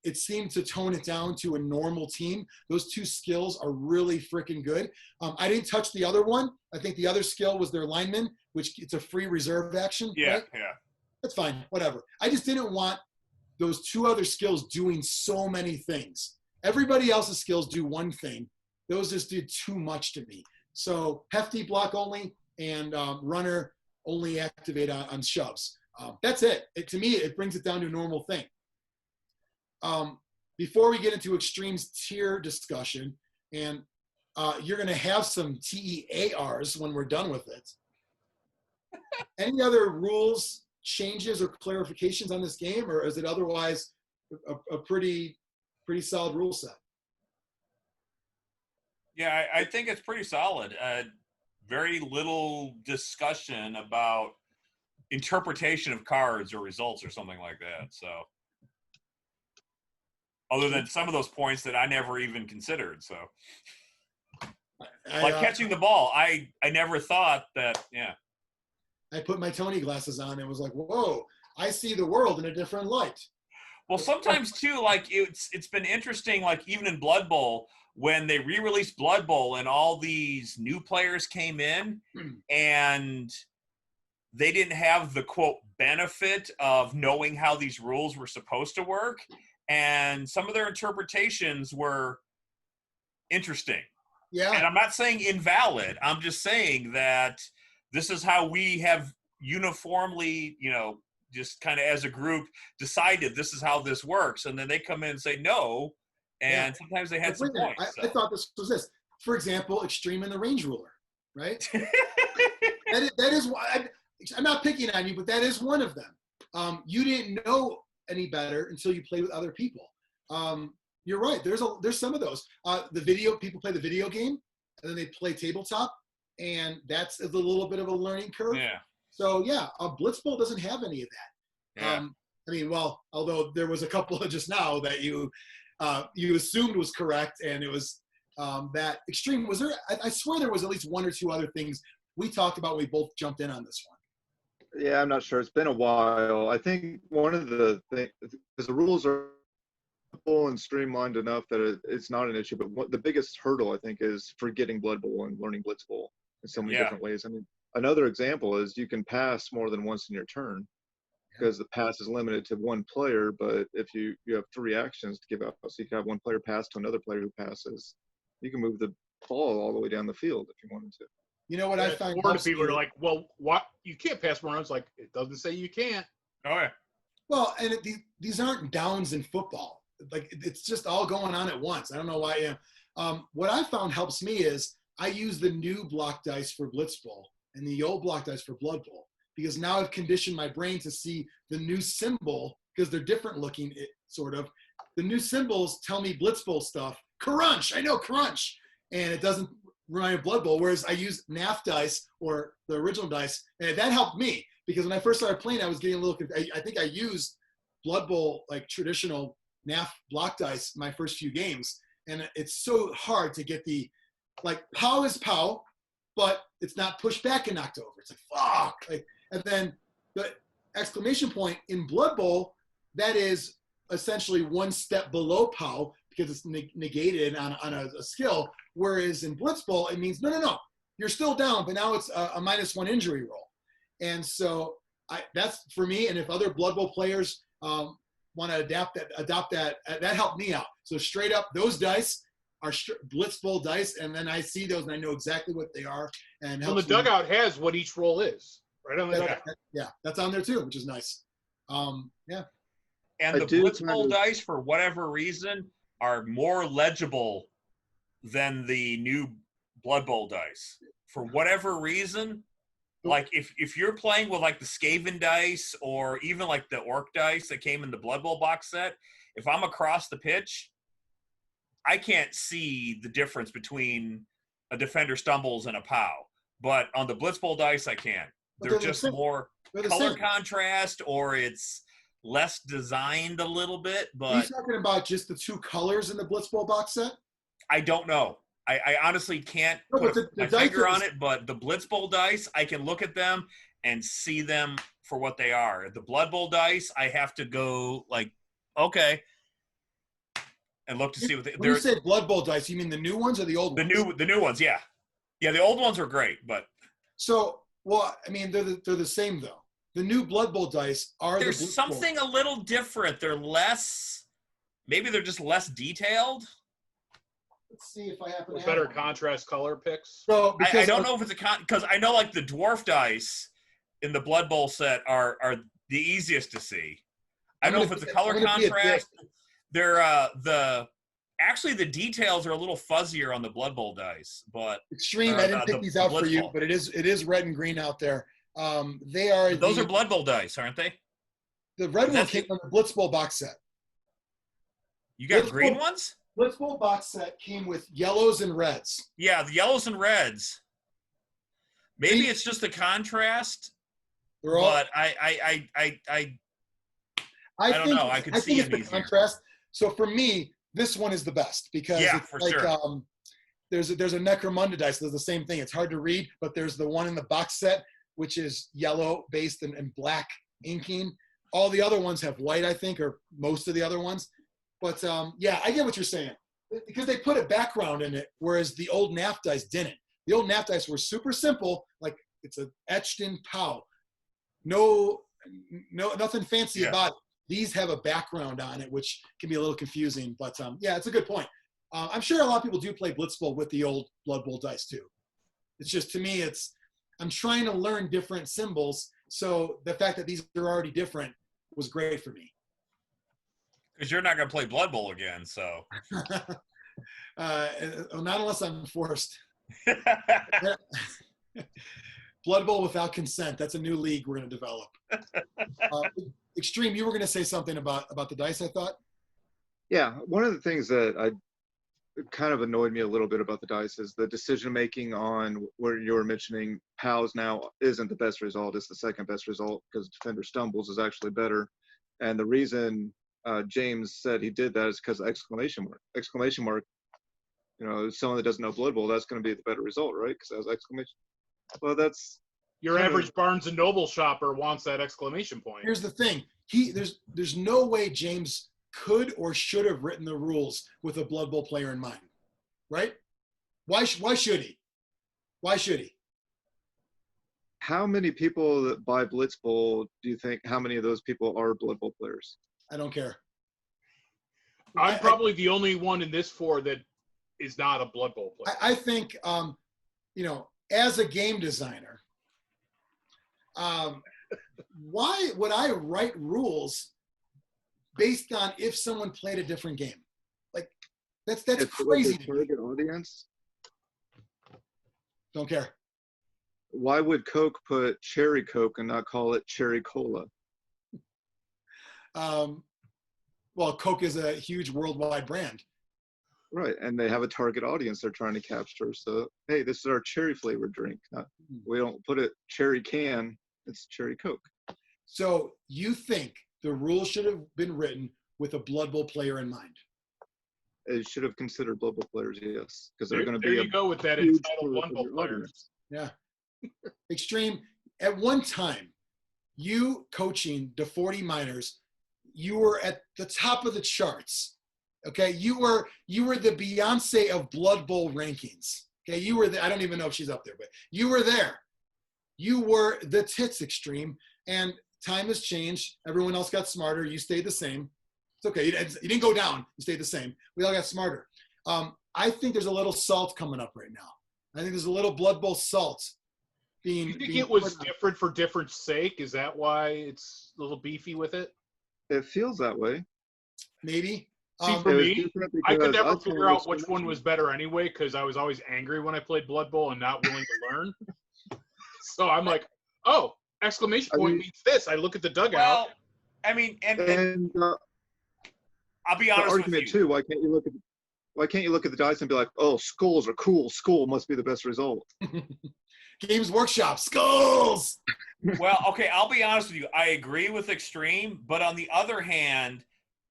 it seemed to tone it down to a normal team. Those 2 skills are really freaking good. I didn't touch the other one. I think the other skill was their lineman, which it's a free reserve action. Yeah, right? yeah. That's fine, whatever. I just didn't want those 2 other skills doing so many things. Everybody else's skills do one thing. Those just did too much to me. So hefty block only and runner only activate on shoves. That's it. To me, it brings it down to a normal thing. Before we get into Xtreme's tier discussion, and you're going to have some TEARs when we're done with it. Any other rules, changes, or clarifications on this game, or is it otherwise a pretty solid rule set? Yeah, I think it's pretty solid. Very little discussion about interpretation of cards or results or something like that. So, other than some of those points that I never even considered. So, like catching the ball, I never thought that. Yeah. I put my Tony glasses on and was like, whoa, I see the world in a different light. Well, sometimes too, like it's been interesting, like even in Blood Bowl, when they re-released Blood Bowl and all these new players came in and they didn't have the quote benefit of knowing how these rules were supposed to work. And some of their interpretations were interesting. Yeah. And I'm not saying invalid. I'm just saying that this is how we have uniformly, just kind of as a group decided this is how this works. And then they come in and say no. And sometimes they had some points. I thought this was this. For example, Xtreme and the Range Ruler, right? that is why I'm not picking on you, but that is one of them. You didn't know any better until you played with other people. You're right. There's some of those. People play the video game, and then they play tabletop, and that's a little bit of a learning curve. Yeah. So Blitzbowl doesn't have any of that. Yeah. Although there was a couple of just now that you assumed was correct, and it was that Xtreme. Was there? I swear there was at least 1 or 2 other things we talked about. We both jumped in on this one. Yeah, I'm not sure. It's been a while. I think one of the things, because the rules are simple and streamlined enough that it's not an issue. But the biggest hurdle, I think, is forgetting Blood Bowl and learning Blitz Bowl in so many different ways. I mean, another example is you can pass more than once in your turn because the pass is limited to one player. But if you have 3 actions to give out, so you can have one player pass to another player who passes. You can move the ball all the way down the field if you wanted to. You know what I find? More people are like, well, what? You can't pass more runs. Like, it doesn't say you can't. Oh, yeah. Well, and these aren't downs in football. Like, it's just all going on at once. I don't know why. What I found helps me is I use the new block dice for Blitz Bowl and the old block dice for Blood Bowl, because now I've conditioned my brain to see the new symbol, because they're different looking, sort of. The new symbols tell me Blitz Bowl stuff. Crunch, I know crunch. And it doesn't remind me of Blood Bowl, whereas I use NAF dice or the original dice, and that helped me, because when I first started playing, I was getting a little confused. I think I used Blood Bowl, like traditional NAF block dice, my first few games, and it's so hard to get the, like, POW is POW, but it's not pushed back and knocked over. It's like, fuck. Like, and then the exclamation point in Blood Bowl, that is essentially one step below POW because it's negated on a skill. Whereas in Blitz Bowl, it means, no, you're still down, but now it's a -1 injury roll. And so that's for me. And if other Blood Bowl players want to adopt that, that helped me out. So straight up, those dice are Blitz Bowl dice, and then I see those and I know exactly what they are. And the dugout has what each roll is, right on the dugout. Yeah, that's on there too, which is nice. Yeah. And the Blitz Bowl dice, for whatever reason, are more legible than the new Blood Bowl dice. For whatever reason, like if you're playing with like the Skaven dice or even like the Orc dice that came in the Blood Bowl box set, if I'm across the pitch, I can't see the difference between a defender stumbles and a POW. But on the Blitz Bowl dice, I can. They're just more color contrast, or it's less designed a little bit. But are you talking about just the 2 colors in the Blitz Bowl box set? I don't know. I honestly can't put my finger on it, but the Blitz Bowl dice, I can look at them and see them for what they are. The Blood Bowl dice, I have to go like, okay, and look to see what when you say Blood Bowl dice, you mean the new ones or the old ones? The new ones, yeah. Yeah, the old ones are great, but so, well, I mean, they're the same though. The new Blood Bowl dice are there's something a little different. They're less, maybe they're just less detailed. Let's see if I happen to better contrast color picks. So I don't know if it's because I know like the dwarf dice in the Blood Bowl set are the easiest to see. I don't know if it's a color contrast. They're actually the details are a little fuzzier on the Blood Bowl dice, but Xtreme, I didn't pick these out for you, but it is red and green out there. Those are Blood Bowl dice, aren't they? The red one came from the Blitz Bowl box set. You got green ones? Blitz Bowl box set came with yellows and reds. Yeah, the yellows and reds. Maybe it's just the contrast. But I don't know. I could see it easier. Contrast. So for me, this one is the best because it's for like sure. There's a Necromunda dice. There's the same thing. It's hard to read, but there's the one in the box set which is yellow based and black inking. All the other ones have white, I think, or most of the other ones. But yeah, I get what you're saying because they put a background in it, whereas the old NAF dice didn't. The old NAF dice were super simple, like it's a etched in POW. No, nothing fancy about it. These have a background on it, which can be a little confusing. But yeah, it's a good point. I'm sure a lot of people do play Blitzbowl with the old Blood Bowl dice too. It's just, to me, I'm trying to learn different symbols. So the fact that these are already different was great for me. Because you're not going to play Blood Bowl again, so. Not unless I'm forced. Blood Bowl without consent. That's a new league we're going to develop. Xtreme, you were going to say something about the dice, I thought? Yeah, one of the things that kind of annoyed me a little bit about the dice is the decision-making on where you were mentioning POWs now isn't the best result. It's the second best result because defender stumbles is actually better. And the reason James said he did that is because exclamation mark. Exclamation mark, you know, someone that doesn't know Blood Bowl, that's going to be the better result, right? Because it has exclamation. Well, that's Your average Barnes and Noble shopper wants that exclamation point. Here's the thing. There's no way James could or should have written the rules with a Blood Bowl player in mind, right? Why should he? Why should he? How many people that buy Blitzbowl do you think? How many of those people are Blood Bowl players? I don't care. I'm probably the only one in this four that is not a Blood Bowl player. I think, as a game designer, why would I write rules based on if someone played a different game? Like, that's crazy. Like a target audience. Don't care. Why would Coke put Cherry Coke and not call it Cherry Cola? Well, Coke is a huge worldwide brand. Right, and they have a target audience they're trying to capture. So, hey, this is our cherry flavored drink. We don't put it cherry can, it's Cherry Coke. So you think the rules should have been written with a Blood Bowl player in mind? It should have considered Blood Bowl players, yes, because they're going to be. There you go with that entitled Blood Bowl players. Yeah. Xtreme, at one time, you coaching the 40 minors, you were at the top of the charts. Okay, you were the Beyonce of Blood Bowl rankings. Okay, you were I don't even know if she's up there, but you were there. You were the tits, Xtreme, and time has changed. Everyone else got smarter. You stayed the same. It's okay. You didn't go down. You stayed the same. We all got smarter. I think there's a little salt coming up right now. I think there's a little Blood Bowl salt being. You think it was different for different sake? Is that why it's a little beefy with it? It feels that way. Maybe. See, for me, I could never figure out which one was better anyway because I was always angry when I played Blood Bowl and not willing to learn. So I'm like, oh, exclamation point means this. I look at the dugout. Well, I mean, and I'll be honest with you. Argument too. Why can't you look at the dice and be like, oh, skulls are cool. Skull must be the best result. Games Workshop, skulls. Well, okay, I'll be honest with you. I agree with Xtreme, but on the other hand,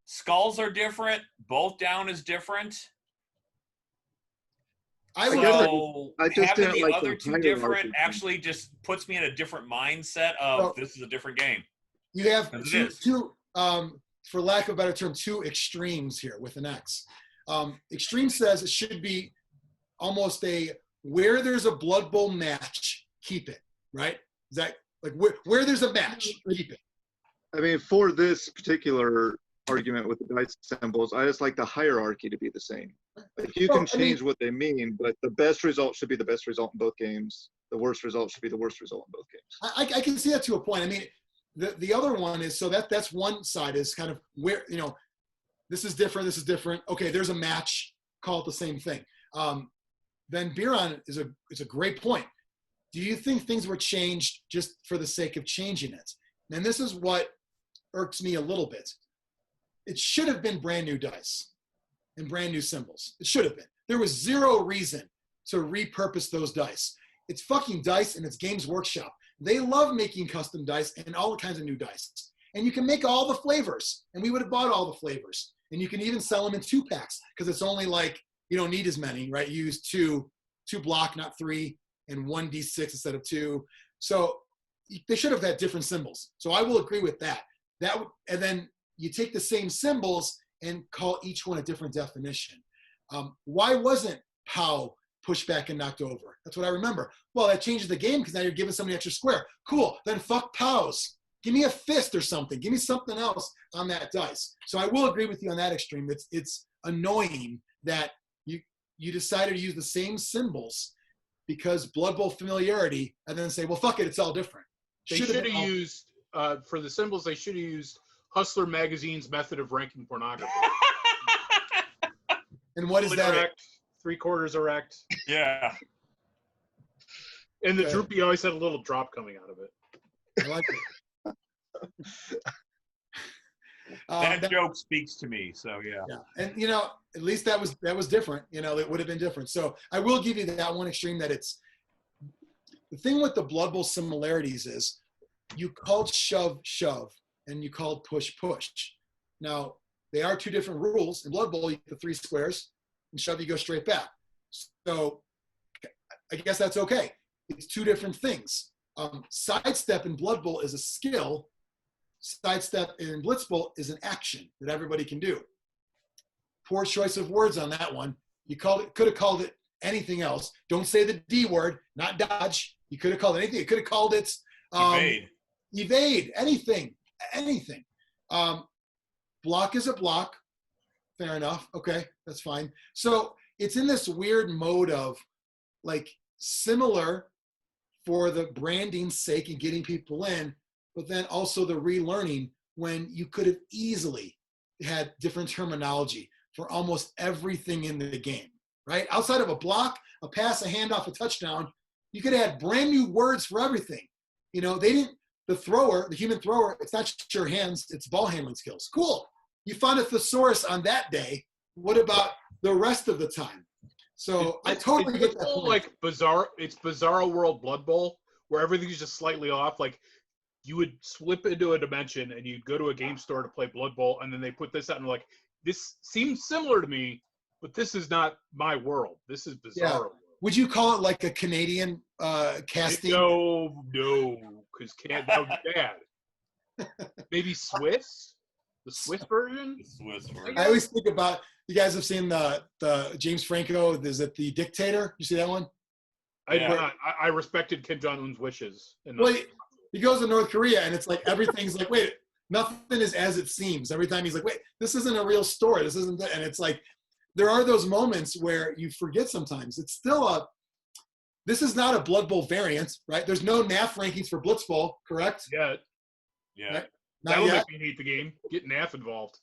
skulls are different. Both down is different. I just having the like other two different hierarchy. actually just puts me in a different mindset of this is a different game. You have two, for lack of a better term, two extremes here with an X. Xtreme says it should be almost where there's a Blood Bowl match, keep it, right? Is that like where there's a match, keep it? I mean, for this particular argument with the dice symbols, I just like the hierarchy to be the same. Like you can change what they mean, but the best result should be the best result in both games. The worst result should be the worst result in both games. I can see that to a point. I mean, the other one is, so that's one side is kind of where, this is different. Okay, there's a match, call it the same thing. Then Biran is a great point. Do you think things were changed just for the sake of changing it? And this is what irks me a little bit. It should have been brand new dice and brand new symbols. It should have been. There was zero reason to repurpose those dice. It's fucking dice and it's Games Workshop. They love making custom dice and all kinds of new dice. And you can make all the flavors. And we would have bought all the flavors. And you can even sell them in 2-packs because it's only like, you don't need as many, right? You use two block, not 3, and 1d6 instead of 2. So they should have had different symbols. So I will agree with that. And then you take the same symbols and call each one a different definition. Why wasn't POW pushed back and knocked over? That's what I remember. Well, that changes the game because now you're giving somebody an extra square. Cool, then fuck POWs. Give me a fist or something. Give me something else on that dice. So I will agree with you on that Xtreme. It's annoying that you decided to use the same symbols because Blood Bowl familiarity, and then say, well, fuck it, it's all different. They should have used, for the symbols, they should have used Hustler Magazine's method of ranking pornography. And what is that? Erect, 3/4 erect. Yeah. And the droopy always had a little drop coming out of it. I like it. That joke speaks to me, so yeah. And at least that was different. It would have been different. So I will give you that one Xtreme that it's the thing with the Blood Bowl similarities is you called shove and you called push. Now they are two different rules. In Blood Bowl, you get the 3 squares, and shove you go straight back. So I guess that's okay. It's two different things. Sidestep in Blood Bowl is a skill. Sidestep in Blitz Bowl is an action that everybody can do. Poor choice of words on that one. You could have called it anything else. Don't say the D word, not dodge. You could have called it anything. You could have called it evade, anything. Block is a block. Fair enough. Okay, that's fine. So it's in this weird mode of like similar for the branding's sake and getting people in, but then also the relearning when you could have easily had different terminology for almost everything in the game, right? Outside of a block, a pass, a handoff, a touchdown, you could have had brand new words for everything. You know, they didn't, the human thrower, it's not just your hands, it's ball handling skills. Cool. You found a thesaurus on that day. What about the rest of the time? So I totally get that point. Like Bizarro World Blood Bowl, where everything's just slightly off. Like you would slip into a dimension and you'd go to a game store to play Blood Bowl, and then they put this out and like, this seems similar to me, but this is not my world. This is Bizarro. Yeah. Would you call it like a Canadian casting? No, because that would be bad. Maybe Swiss? The Swiss version? The Swiss version. I always think about, you guys have seen the James Franco, is it The Dictator? You see that one? I respected Kim Jong-un's wishes. Well, he goes to North Korea and it's like everything's like, wait, nothing is as it seems. Every time he's like, wait, this isn't a real story. This isn't that. And it's like, there are those moments where you forget sometimes. It's still this is not a Blood Bowl variant, right? There's no NAF rankings for Blitz Bowl, correct? Yeah. Right? That'll make me hate the game. Get NAF involved.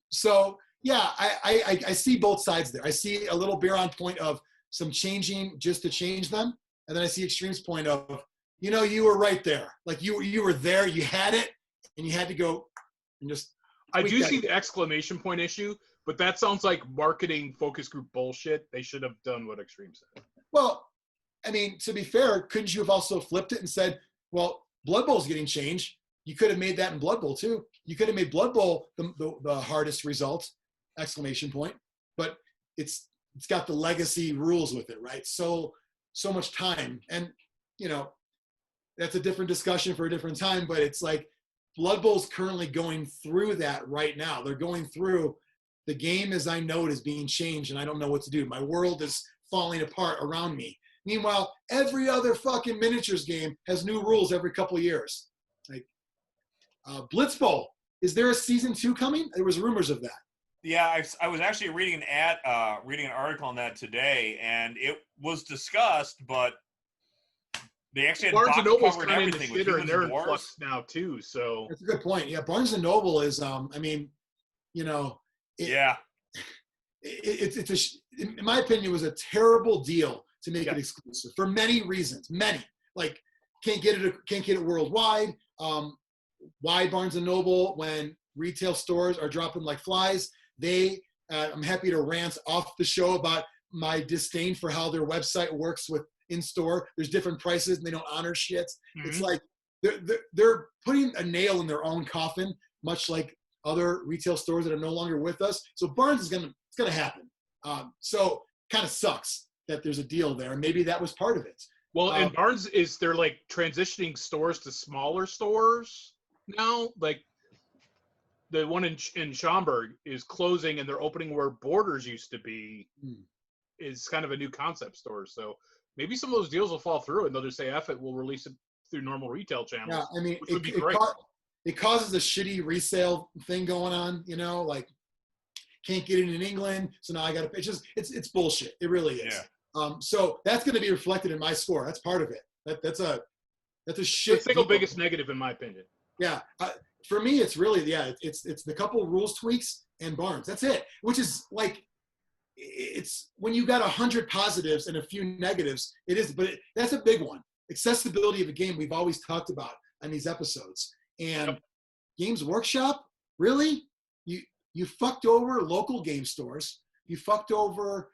So yeah, I see both sides there. I see a little Biran point of some changing just to change them, and then I see Xtreme's point of, you know, you were right there. Like you were there, you had it, and you had to go and just. I do see the exclamation point issue, but that sounds like marketing focus group bullshit. They should have done what Xtreme said. Well, I mean, to be fair, couldn't you have also flipped it and said, well, Blood Bowl's getting changed. You could have made that in Blood Bowl too. You could have made Blood Bowl the hardest result, exclamation point, but it's got the legacy rules with it, right? So much time. And, you know, that's a different discussion for a different time, but it's like Blood Bowl's currently going through that right now. They're going through, the game as I know it is being changed and I don't know what to do. My world is falling apart around me. Meanwhile, every other fucking miniatures game has new rules every couple of years. Like Blitz Bowl, is there a season 2 coming? There was rumors of that. Yeah, I was actually reading an article on that today, and it was discussed, but they actually had Barnes and Noble's covered kind of everything in the shitter, and they're in wars. flux now too. So that's a good point. Yeah, Barnes and Noble is. I mean, you know. It's in my opinion, it was a terrible deal to make it exclusive for many reasons. Many, like can't get it worldwide. Why Barnes and Noble, when retail stores are dropping like flies? I'm happy to rant off the show about my disdain for how their website works with in-store. There's different prices and they don't honor shit. Mm-hmm. It's like they're putting a nail in their own coffin, much like other retail stores that are no longer with us. So Barnes it's gonna happen. So kind of sucks that there's a deal there, and maybe that was part of it. Well, and Barnes they're like transitioning stores to smaller stores now. Like the one in Schaumburg is closing, and they're opening where Borders used to be. Is kind of a new concept store. So maybe some of those deals will fall through, and they'll just say, "F it, we'll release it through normal retail channels." Yeah, I mean, which would be great. It causes a shitty resale thing going on, you know, like can't get it in England, so now I got to. It's bullshit. It really is. Yeah. So that's going to be reflected in my score. That's part of it. That's a shit. The single biggest negative, in my opinion. Yeah, for me, it's really it's the couple rules tweaks and Barnes. That's it. Which is like, it's when you got 100 positives and a few negatives. It is, but that's a big one. Accessibility of a game we've always talked about on these episodes. And Games Workshop, really? You fucked over local game stores. You fucked over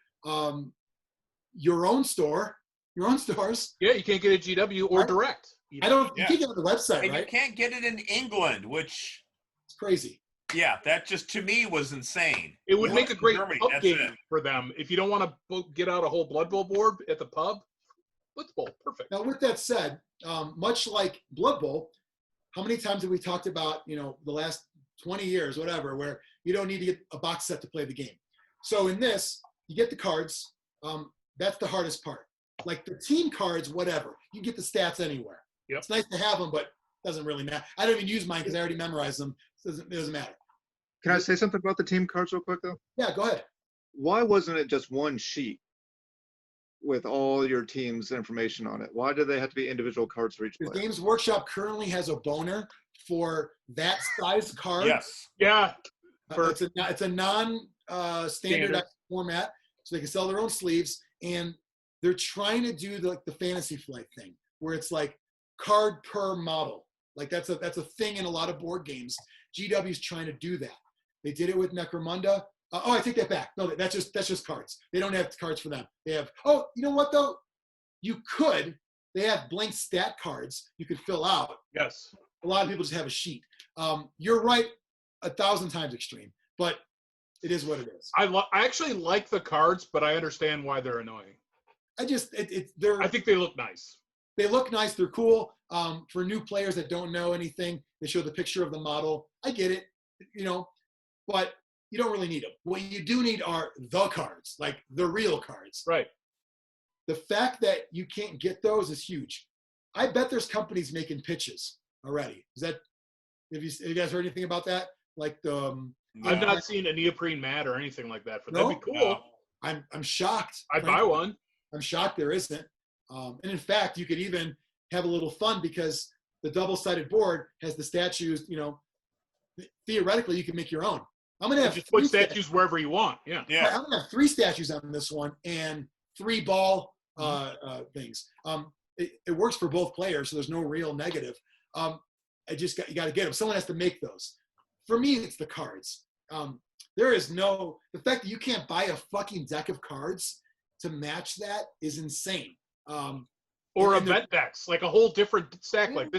your own stores. Yeah, you can't get it GW or direct. You can't get it on the website, and right? You can't get it in England, which it's crazy. Yeah, that just to me was insane. It would make a great pub game for them. If you don't want to get out a whole Blood Bowl board at the pub, Blitzbowl, perfect. Now, with that said, much like Blood Bowl, how many times have we talked about, the last 20 years, whatever, where you don't need to get a box set to play the game? So in this, you get the cards. That's the hardest part. Like the team cards, whatever. You get the stats anywhere. Yep. It's nice to have them, but it doesn't really matter. I don't even use mine because I already memorized them. It doesn't matter. Can I say something about the team cards real quick, though? Yeah, go ahead. Why wasn't it just one sheet with all your team's information on it? Why do they have to be individual cards for each Because player? Games Workshop currently has a boner for that size card. Yes. Yeah. It's a non-standard format, so they can sell their own sleeves. And they're trying to do the Fantasy Flight thing, where it's like card per model. Like that's a thing in a lot of board games. GW's trying to do that. They did it with Necromunda. I take that back. No, that's just cards. They don't have cards for them. They have. Oh, you know what though? You could. They have blank stat cards you could fill out. Yes. A lot of people just have a sheet. You're right 1,000 times, Xtreme, but it is what it is. I actually like the cards, but I understand why they're annoying. I think they look nice. They look nice. They're cool. For new players that don't know anything, they show the picture of the model. I get it, but you don't really need them. What you do need are the cards, like the real cards. Right. The fact that you can't get those is huge. I bet there's companies making pitches already. Have you guys heard anything about that? Like I've not seen a neoprene mat or anything like that. That'd be cool. No. I'm shocked. I'd buy one. I'm shocked there isn't. And in fact, you could even have a little fun because the double-sided board has the statues. Theoretically, you can make your own. I'm gonna have just put statues wherever you want. Yeah. I'm gonna have 3 statues on this one and 3 ball things. It works for both players, so there's no real negative. You got to get them. Someone has to make those. For me, it's the cards. The fact that you can't buy a fucking deck of cards to match that is insane. Or event decks, like a whole different stack. Yeah. Like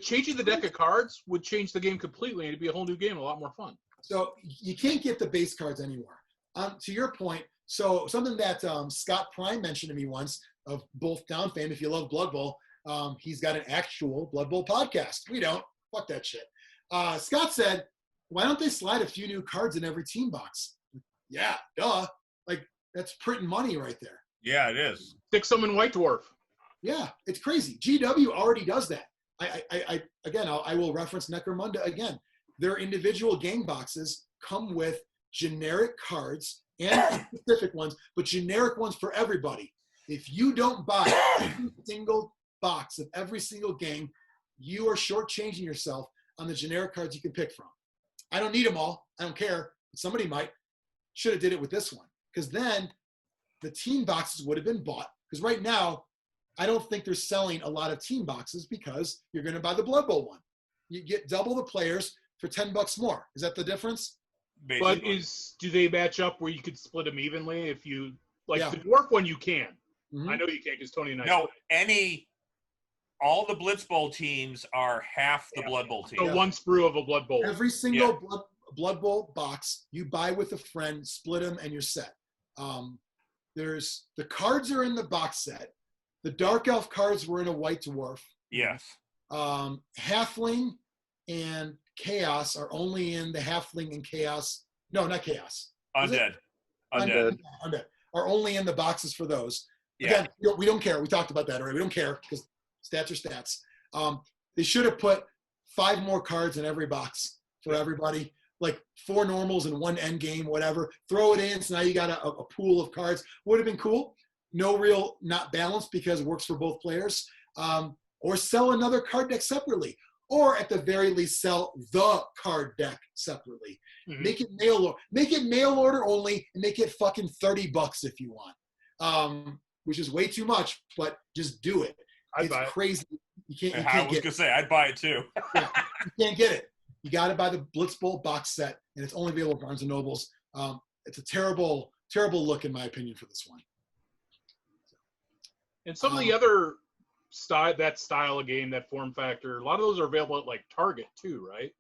changing the deck of cards would change the game completely, and it'd be a whole new game, a lot more fun. So you can't get the base cards anywhere. To your point, so something that Scott Prime mentioned to me once of Both Down fame, if you love Blood Bowl, he's got an actual Blood Bowl podcast. We don't. Fuck that shit. Scott said, why don't they slide a few new cards in every team box? Yeah, duh. Like, that's printing money right there. Yeah, it is. Stick some in White Dwarf. Yeah, it's crazy. GW already does that. I will reference Necromunda again. Their individual game boxes come with generic cards and specific ones, but generic ones for everybody. If you don't buy every single box of every single game, you are shortchanging yourself on the generic cards you can pick from. I don't need them all. I don't care. Somebody might. Should have did it with this one, because then the team boxes would have been bought. Because right now, I don't think they're selling a lot of team boxes because you're going to buy the Blood Bowl one. You get double the players for $10 more. Is that the difference? Basically. But do they match up where you could split them evenly? If you the dwarf one, you can. Mm-hmm. I know you can't because Tony and I. No, all the Blitz Bowl teams are half the Blood Bowl team. So one sprue of a Blood Bowl. Every single Blood Bowl box you buy with a friend, split them, and you're set. There's the cards are in the box set. The Dark Elf cards were in a White Dwarf. Yes. Halfling and Chaos are only in the Halfling and Chaos. No, not Chaos. Undead are only in the boxes for those. Yeah. Again, we don't care. We talked about that already. We don't care because stats are stats. They should have put 5 more cards in every box for everybody. Like 4 normals and 1 end game, whatever. Throw it in, so now you got a pool of cards. Would have been cool. No real not balanced because it works for both players. Or sell another card deck separately. Or at the very least, sell the card deck separately. Mm-hmm. Make it mail order only, and make it fucking $30 if you want. Which is way too much, but just do it. It's crazy. You can't I was gonna say I'd buy it too. Yeah, you can't get it. You got to buy the Blitzbowl box set, and it's only available at Barnes and Nobles. It's a terrible, terrible look in my opinion for this one. And some of the other style of game, that form factor, a lot of those are available at like Target too, right?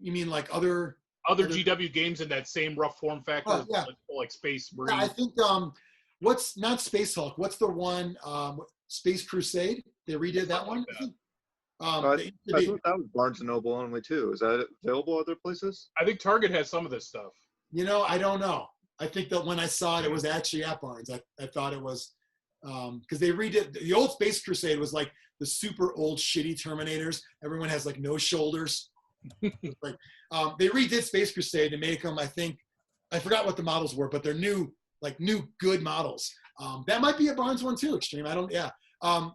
You mean like other GW games in that same rough form factor, yeah. like Space Marine? Yeah, I think what's not Space Hulk? What's the one? Space Crusade. They redid that one. I think that was Barnes & Noble only too. Is that available other places? I think Target has some of this stuff. I don't know. I think that when I saw it, it was actually at Barnes. I thought it was because they redid the old Space Crusade was like the super old shitty Terminators. Everyone has like no shoulders. Like they redid Space Crusade to make them. I think I forgot what the models were, but they're new good models. That might be a Barnes one too. Xtreme. I don't. Yeah. I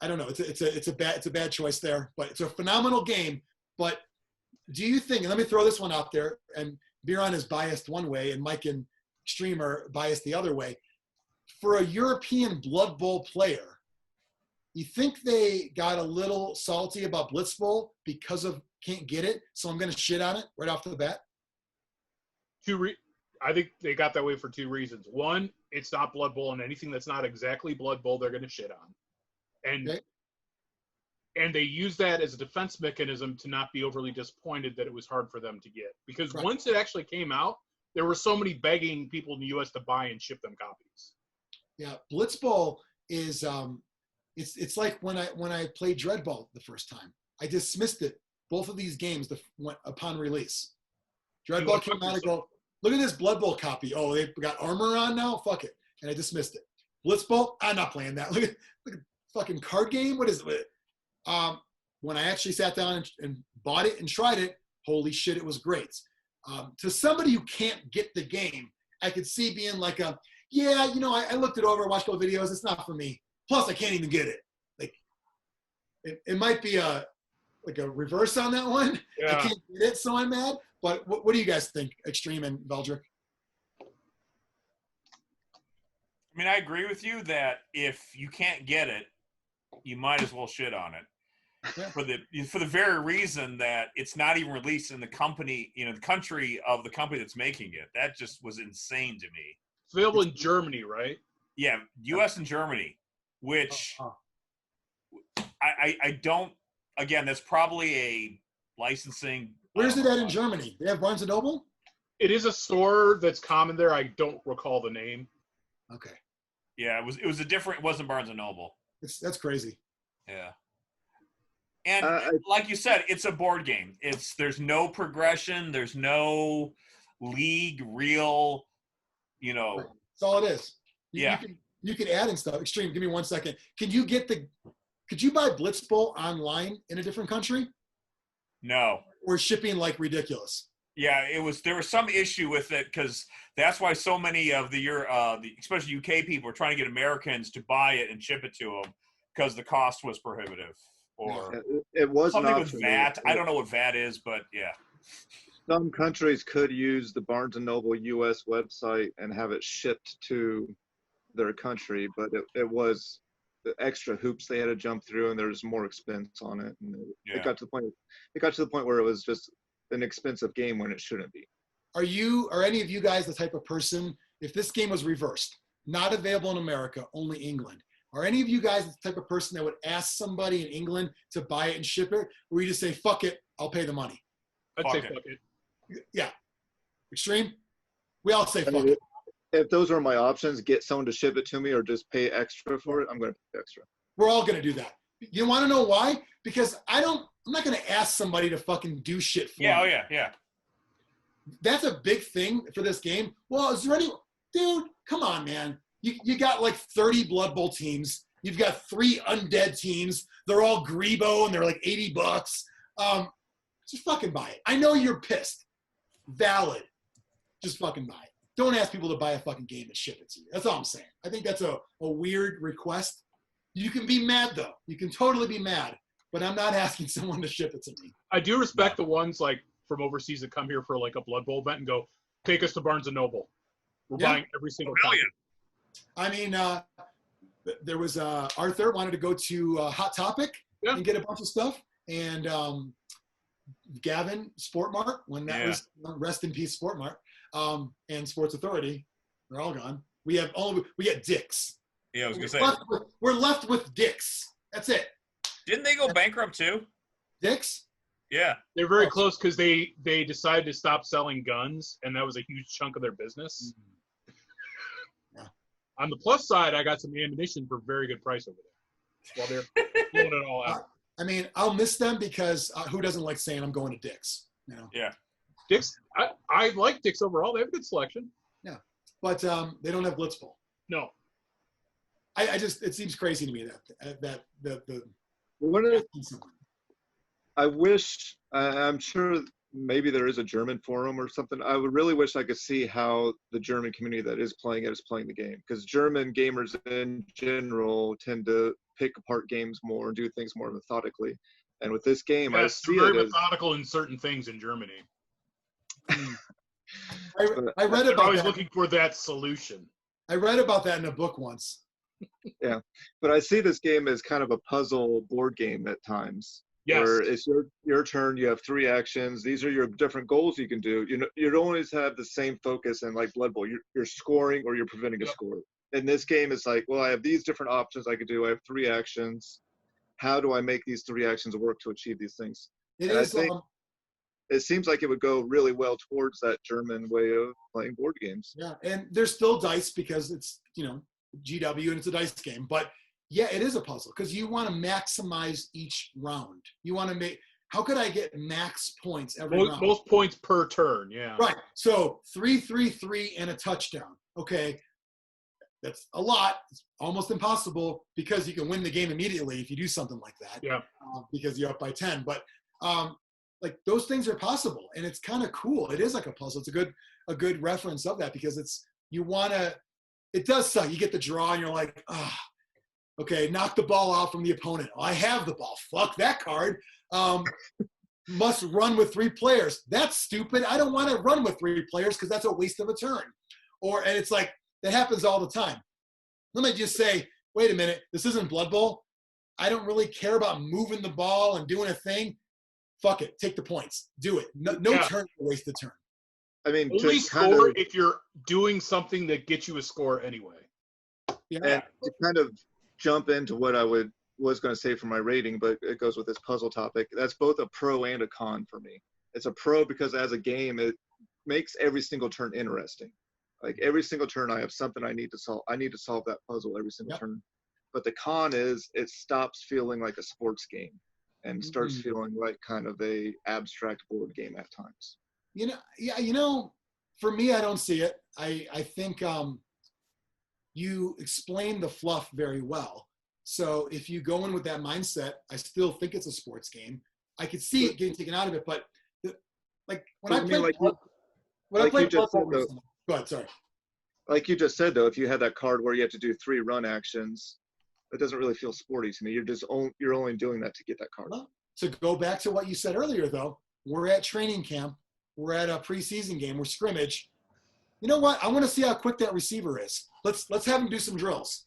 don't know. It's a bad choice there, but it's a phenomenal game. But do you think? And let me throw this one out there. And Biran is biased one way, and Mike and Xtreme are biased the other way. For a European Blood Bowl player, you think they got a little salty about Blitz Bowl because of can't get it? So I'm going to shit on it right off the bat. I think they got that way for two reasons. One, it's not Blood Bowl, and anything that's not exactly Blood Bowl, they're going to shit on. And they use that as a defense mechanism to not be overly disappointed that it was hard for them to get. Because once it actually came out, there were so many begging people in the U.S. to buy and ship them copies. Yeah, Blitzbowl is it's like when I played Dreadball the first time. I dismissed it. Both of these games upon release. Dreadball came out and go, look at this Blood Bowl copy. Oh, they've got armor on now? Fuck it. And I dismissed it. Blitzbowl, I'm not playing that. Look at fucking card game. What is it? When I actually sat down and bought it and tried it, holy shit, it was great. To somebody who can't get the game, I could see being like I looked it over, watched all videos. It's not for me. Plus, I can't even get it. Like, it might be a reverse on that one. Yeah. I can't get it, so I'm mad. But what do you guys think, Xtreme and Valdric? I mean, I agree with you that if you can't get it, you might as well shit on it. Yeah. For the very reason that it's not even released in the company, the country of the company that's making it. That just was insane to me. It's available in Germany, right? Yeah, U.S. and Germany, which I don't. Again, that's probably a licensing. Where's it at in Germany? They have Barnes & Noble? It is a store that's common there. I don't recall the name. Okay. Yeah, it wasn't Barnes & Noble. That's crazy. Yeah. And like you said, it's a board game. There's no progression. There's no league, real, Right. That's all it is. You can add in stuff. Xtreme, give me 1 second. Could you buy Blitzbowl online in a different country? No. Or shipping like ridiculous? Yeah, there was some issue with it because that's why so many of especially UK people are trying to get Americans to buy it and ship it to them because the cost was prohibitive. Or it was something with VAT. I don't know what VAT is, but yeah. Some countries could use the Barnes & Noble US website and have it shipped to their country, but it was the extra hoops they had to jump through, and there was more expense on it. And it got to the point where it was just an expensive game when it shouldn't be. Are any of you guys the type of person, if this game was reversed, not available in America, only England, are any of you guys the type of person that would ask somebody in England to buy it and ship it, or you just say, fuck it, I'll pay the money? I'd say fuck it. Yeah. Xtreme? We all say fuck it. If those are my options, get someone to ship it to me or just pay extra for it, I'm going to pay extra. We're all going to do that. You want to know why? Because I'm not going to ask somebody to fucking do shit for me. Oh yeah. That's a big thing for this game. Well, is there dude, come on, man. You got like 30 Blood Bowl teams. You've got 3 undead teams. They're all Grebo and they're like $80. Just fucking buy it. I know you're pissed. Valid. Just fucking buy it. Don't ask people to buy a fucking game and ship it to you. That's all I'm saying. I think that's a weird request. You can be mad though. You can totally be mad, but I'm not asking someone to ship it to me. I do respect the ones like from overseas that come here for like a Blood Bowl event and go, take us to Barnes & Noble. We're buying every single copy. I mean, there was Arthur wanted to go to Hot Topic and get a bunch of stuff, and Gavin Sport Mart when that was rest in peace Sport Mart, and Sports Authority, they're all gone. We get Dick's. Yeah, I was gonna say we're left with Dick's. That's it. Didn't they go bankrupt too? Dick's? Yeah, they're very close because they decided to stop selling guns, and that was a huge chunk of their business. On the plus side, I got some ammunition for very good price over there while they're pulling it all out. I mean, I'll miss them because who doesn't like saying I'm going to Dick's? You know? Yeah. Dick's, I like Dick's overall. They have a good selection. Yeah, but they don't have Blitz Bowl. No. I just, it seems crazy to me that I wish, I'm sure maybe there is a German forum or something. I would really wish I could see how the German community that is playing it is playing the game, because German gamers in general tend to pick apart games more and do things more methodically. And with this game, I see very it methodical in certain things in Germany. I read They're about always that. looking for that solution. I read about that in a book once. Yeah, but I see this game as kind of a puzzle board game at times. Yes. Where it's your turn, you have 3 actions. These are your different goals you can do. You don't always have the same focus in like Blood Bowl. You're scoring or you're preventing a score. In this game, it's like, well, I have these different options I could do. I have 3 actions. How do I make these 3 actions work to achieve these things? I think it seems like it would go really well towards that German way of playing board games. Yeah, and there's still dice because it's, GW and it's a dice game. But yeah, it is a puzzle because you want to maximize each round. You want to make, how could I get max points every round? Most points per turn, yeah. Right. So 3, 3, 3, and a touchdown. Okay. That's a lot. It's almost impossible because you can win the game immediately if you do something like that. Yeah. Because you're up by 10. But like those things are possible, and it's kind of cool. It is like a puzzle. It's a good reference of that because it does suck. You get the draw and you're like, okay, knock the ball out from the opponent. I have the ball. Fuck that card. Must run with 3 players. That's stupid. I don't want to run with 3 players because that's a waste of a turn. And it's like, that happens all the time. Let me just say, wait a minute, this isn't Blood Bowl. I don't really care about moving the ball and doing a thing. Fuck it. Take the points. Do it. No turn to waste the turn. I mean, only score if you're doing something that gets you a score anyway. Yeah. And to kind of jump into what I was going to say for my rating, but it goes with this puzzle topic. That's both a pro and a con for me. It's a pro because as a game, it makes every single turn interesting. Like every single turn, I have something I need to solve. I need to solve that puzzle every single turn. But the con is it stops feeling like a sports game and starts feeling like kind of a abstract board game at times. For me, I don't see it. I think you explain the fluff very well. So if you go in with that mindset, I still think it's a sports game. I could see it getting taken out of it, but when I played Blood Bowl recently. Go ahead, sorry. Like you just said, though, if you had that card where you have to do 3 run actions, it doesn't really feel sporty to me. You're only doing that to get that card. Well, to go back to what you said earlier, though, we're at training camp. We're at a preseason game. We're scrimmage. You know what? I want to see how quick that receiver is. Let's have him do some drills,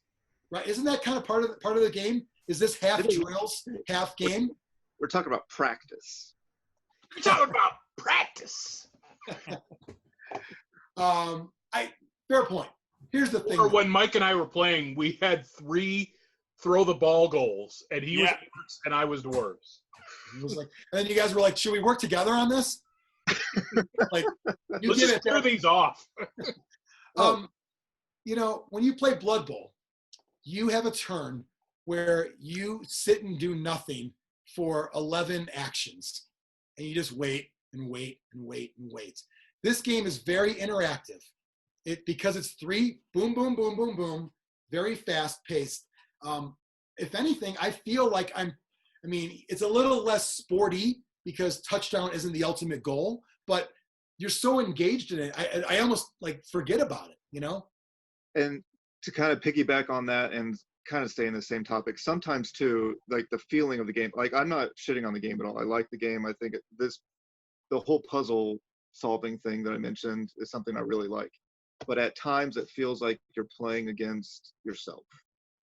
right? Isn't that kind of part of the game? Is this half drills, half game? We're talking about practice. We're talking about practice. Fair point. Here's the thing. Or when Mike and I were playing, we had 3 throw the ball goals, and he was worse and I was the worst. It was like, and then you guys were like, "Should we work together on this?" Like, let's just clear these off. When you play Blood Bowl, you have a turn where you sit and do nothing for 11 actions, and you just wait and wait and wait and wait. This game is very interactive. Because it's 3 boom, boom, boom, boom, boom, very fast paced. If anything, I feel like it's a little less sporty because touchdown isn't the ultimate goal, but you're so engaged in it. I almost forget about it, And to kind of piggyback on that and kind of stay in the same topic, sometimes too, like the feeling of the game, like I'm not shitting on the game at all. I like the game. I think the whole puzzle solving thing that I mentioned is something I really like. But at times it feels like you're playing against yourself.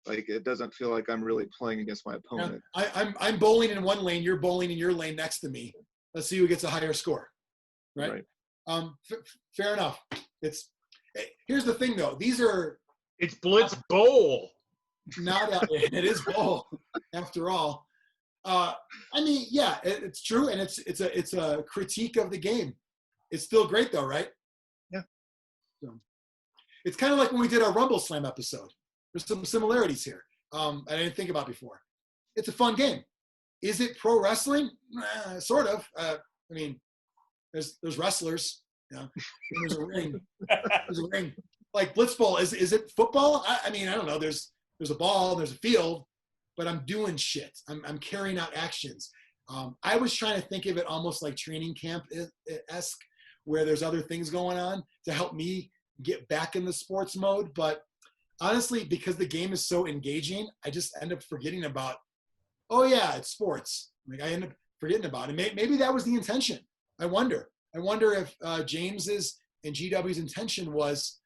Like it doesn't feel like I'm really playing against my opponent. I'm bowling in one lane, you're bowling in your lane next to me. Let's see who gets a higher score. Right? Fair enough. Here's the thing though. It's Blitz Bowl. It is bowl after all. It's true, and it's a critique of the game. It's still great though, right? Yeah. So, It's kind of like when we did our Rumble Slam episode. There's some similarities here I didn't think about before. It's a fun game. Is it pro wrestling? Sort of. I mean, there's wrestlers. You know, there's a ring. There's a ring. Like Blitzbowl, is it football? I mean, I don't know. There's a ball, there's a field, but I'm doing shit. I'm carrying out actions. I was trying to think of it almost like training camp-esque, where there's other things going on to help me get back in the sports mode. But honestly, because the game is so engaging, I just end up forgetting about, oh yeah, it's sports. Like I end up forgetting about it. Maybe that was the intention. I wonder if James's and GW's intention was,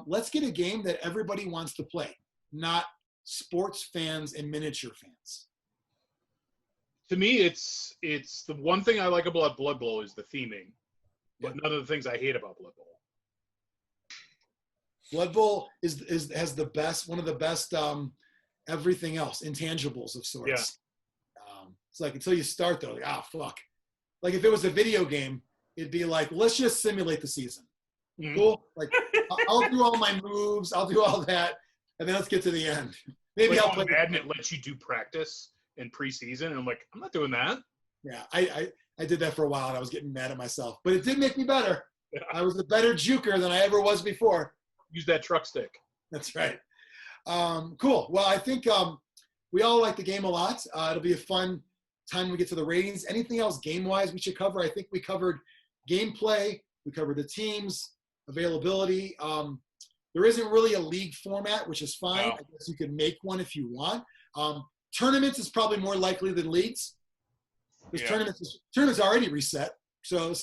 let's get a game that everybody wants to play, not sports fans and miniature fans. To me, it's the one thing I like about Blood Bowl is the theming, but none of the things I hate about Blood Bowl. Blood Bowl has the best, one of the best everything else, intangibles of sorts. Yeah. It's like until you start though, like, fuck. Like if it was a video game, it'd be like, let's just simulate the season. Mm-hmm. Cool. Like I'll do all my moves, I'll do all that, and then let's get to the end. Maybe like I'll play. Madden, it lets you do practice in preseason, and I'm like, I'm not doing that. Yeah, I did that for a while, and I was getting mad at myself, but it did make me better. Yeah. I was a better juker than I ever was before. Use that truck stick. That's right. Cool. Well, I think we all like the game a lot. It'll be a fun time when we get to the ratings. Anything else game-wise we should cover? I think we covered gameplay. We covered the teams, availability. There isn't really a league format, which is fine. No. I guess you could make one if you want. Tournaments is probably more likely than leagues. Because tournaments already reset. So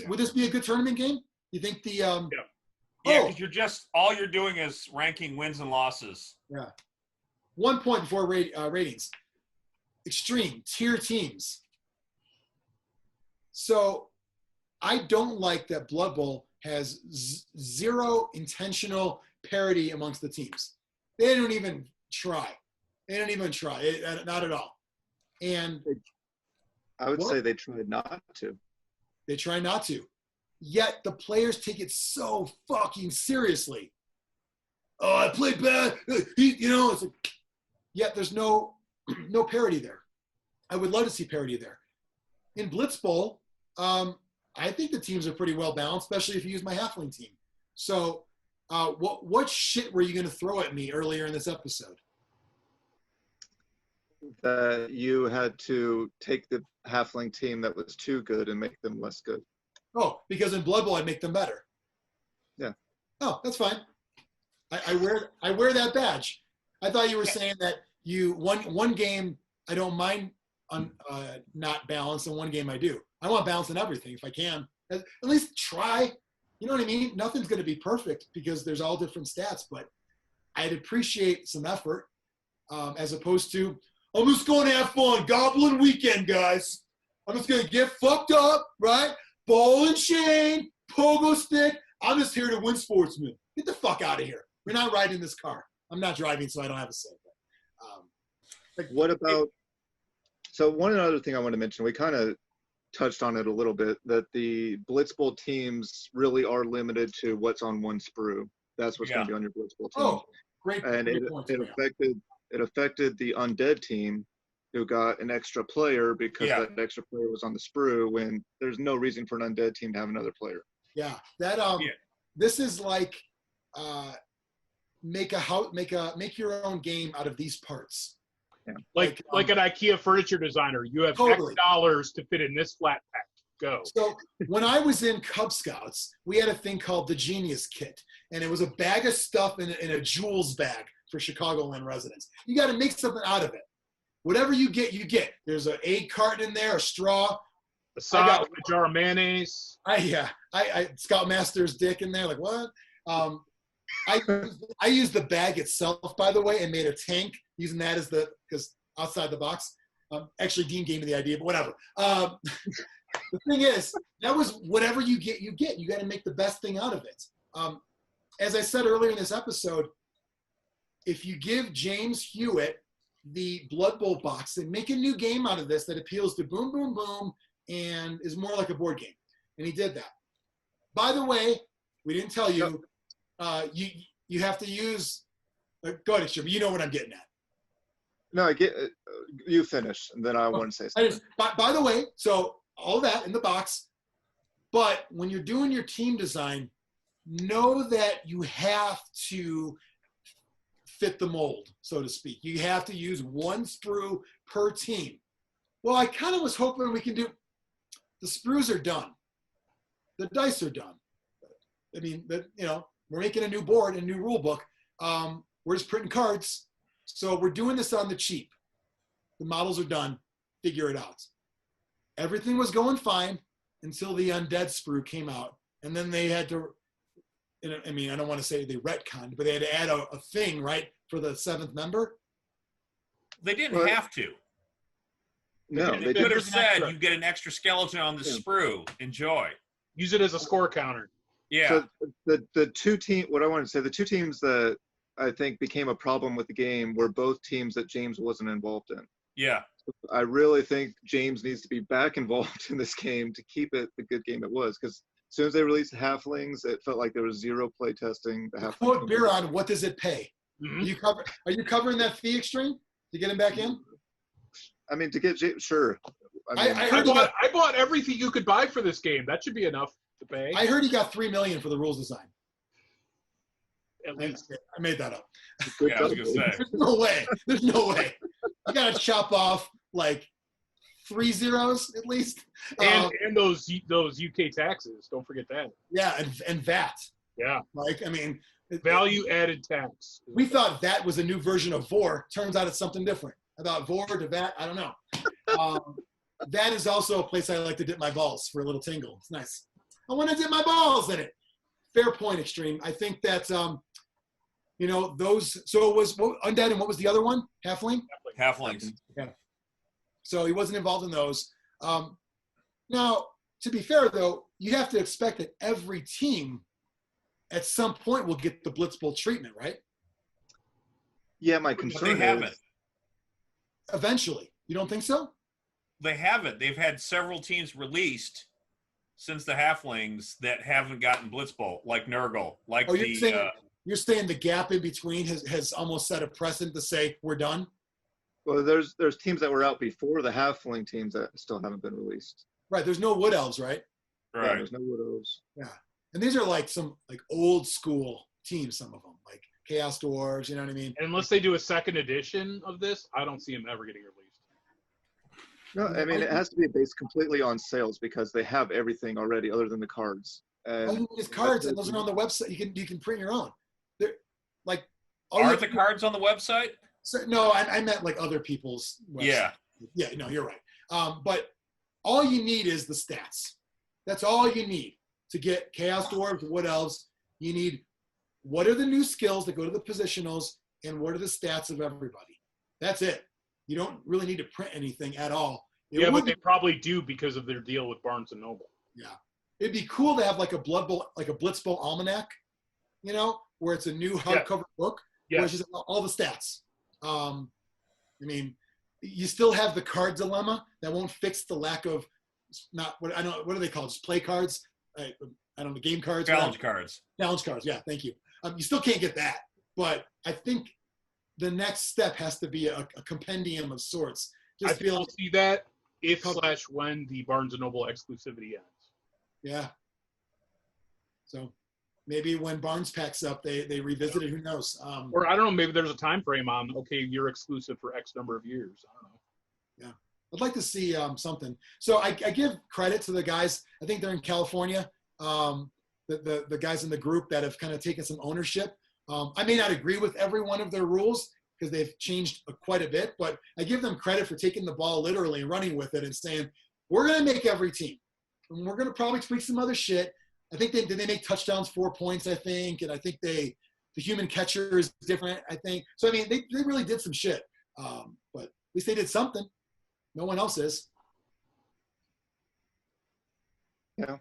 would this be a good tournament game? You think the Yeah, because all you're doing is ranking wins and losses. Yeah. 1 point before ratings. Xtreme, tier teams. So I don't like that Blood Bowl has zero intentional parity amongst the teams. They don't even try. Not at all. And I would say they tried not to. They try not to. Yet the players take it so fucking seriously. Oh, I played bad. It's like, yet there's no parity there. I would love to see parity there. In Blitz Bowl, I think the teams are pretty well balanced, especially if you use my Halfling team. So what shit were you going to throw at me earlier in this episode? That you had to take the Halfling team that was too good and make them less good. Oh, because in Blood Bowl I'd make them better. Yeah. Oh, that's fine. I wear that badge. I thought you were saying that one game I don't mind not balanced, and one game I do. I want balance in everything if I can. At least try. You know what I mean? Nothing's going to be perfect because there's all different stats, but I'd appreciate some effort as opposed to, I'm just going to have fun. Goblin weekend, guys. I'm just going to get fucked up, right? Ball and chain, pogo stick. I'm just here to win sportsman. Get the fuck out of here. We're not riding this car. I'm not driving, so I don't have a say. What about – so one other thing I want to mention, we kind of touched on it a little bit, that the Blitzbowl teams really are limited to what's on one sprue. That's what's going to be on your Blitzbowl team. Oh, great. And it affected the undead team who got an extra player because that extra player was on the sprue when there's no reason for an undead team to have another player. Yeah, this is like make your own game out of these parts. Yeah. Like an IKEA furniture designer, you have X dollars to fit in this flat pack. Go. So when I was in Cub Scouts, we had a thing called the Genius Kit, and it was a bag of stuff in a Jules bag for Chicagoland residents. You got to make something out of it. Whatever you get, you get. There's an egg carton in there, a straw, a sock, a jar of mayonnaise. I Scoutmaster's dick in there. Like what? I used the bag itself, by the way, and made a tank using that as because outside the box. Actually, Dean gave me the idea, but whatever. The thing is, that was whatever you get, you get. You got to make the best thing out of it. As I said earlier in this episode, if you give James Hewitt the Blood Bowl box and make a new game out of this that appeals to boom, boom, boom, and is more like a board game. And he did that. By the way, we didn't tell you, you have to use. Go ahead, Xtreme. You know what I'm getting at. No, I get you finish, and then I want to say something. By the way, so all that in the box, but when you're doing your team design, know that you have to fit the mold, so to speak. You have to use one sprue per team. Well, I kind of was hoping we can do. The sprues are done. The dice are done. I mean, we're making a new board, a new rule book. We're just printing cards. So we're doing this on the cheap. The models are done. Figure it out. Everything was going fine until the undead sprue came out. And then they had to, I mean, I don't want to say they retconned, but they had to add a thing, right, for the 7th member. They didn't have to. No, they could have said you get an extra skeleton on the sprue. Enjoy. Use it as a score counter. Yeah. So the two team, what I wanted to say, the two teams that I think became a problem with the game were both teams that James wasn't involved in. Yeah. I really think James needs to be back involved in this game to keep it the good game it was. Because as soon as they released Halflings, it felt like there was zero play testing. Quote Biran, what does it pay? Mm-hmm. Are you covering that fee, Xtreme, to get him back in? I mean, to get James, sure. I bought everything you could buy for this game. That should be enough to pay. I heard he got $3 million for the rules design. At least. I made that up. Yeah, I was gonna say. There's no way. There's no way. You gotta chop off like 3 zeros at least. And those UK taxes. Don't forget that. Yeah, and VAT. Yeah. Like, I mean, value added tax. We thought VAT was a new version of VOR. Turns out it's something different. I thought VOR to VAT, I don't know. That is also a place I like to dip my balls for a little tingle. It's nice. I want to dip my balls in it. Fair point, Xtreme. I think that, those, so it was Undead, and what was the other one? Halfling? Halflings. Yeah. So he wasn't involved in those. Now, to be fair, though, you have to expect that every team at some point will get the Blitzbowl treatment, right? Yeah, my concern But they haven't. Eventually. You don't think so? They haven't. They've had several teams released since the Halflings that haven't gotten Blitzbowl, like Nurgle, like you're saying the gap in between has almost set a precedent to say we're done? Well, there's teams that were out before the Halfling teams that still haven't been released. Right. There's no Wood Elves, right? Right. Yeah, there's no Wood Elves. Yeah. And these are like some like old school teams, some of them, like Chaos Dwarves, you know what I mean? And unless they do a second edition of this, I don't see them ever getting released. No, I mean, it has to be based completely on sales because they have everything already other than the cards. And all you need is cards, and those are on the website. You can print your own. They're like are the cards on the website? So, no, I meant like other people's websites. Yeah. Yeah, no, you're right. But all you need is the stats. That's all you need to get Chaos Dwarves, Wood Elves. You need what are the new skills that go to the positionals and what are the stats of everybody. That's it. You don't really need to print anything at all. But they probably do because of their deal with Barnes & Noble. Yeah. It'd be cool to have like a Bloodbowl, like a Blitzbowl almanac, where it's a new hardcover book, which is all the stats. I mean, you still have the card dilemma that won't fix the lack of what are they called? Just play cards? I don't know, game cards? Challenge cards. Challenge cards, yeah, thank you. You still can't get that. But I think the next step has to be a compendium of sorts. I think I'll see that if/when the Barnes & Noble exclusivity ends. Yeah. So maybe when Barnes packs up, they revisit it. Who knows? Or I don't know. Maybe there's a time frame on. Okay, you're exclusive for X number of years. I don't know. Yeah, I'd like to see something. So I give credit to the guys. I think they're in California. The guys in the group that have kind of taken some ownership. I may not agree with every one of their rules because they've changed quite a bit, but I give them credit for taking the ball literally and running with it and saying, we're going to make every team. And we're going to probably tweak some other shit. I think they make touchdowns 4 points, I think. And I think the human catcher is different, I think. So, I mean, they really did some shit. But at least they did something. No one else is. Yeah.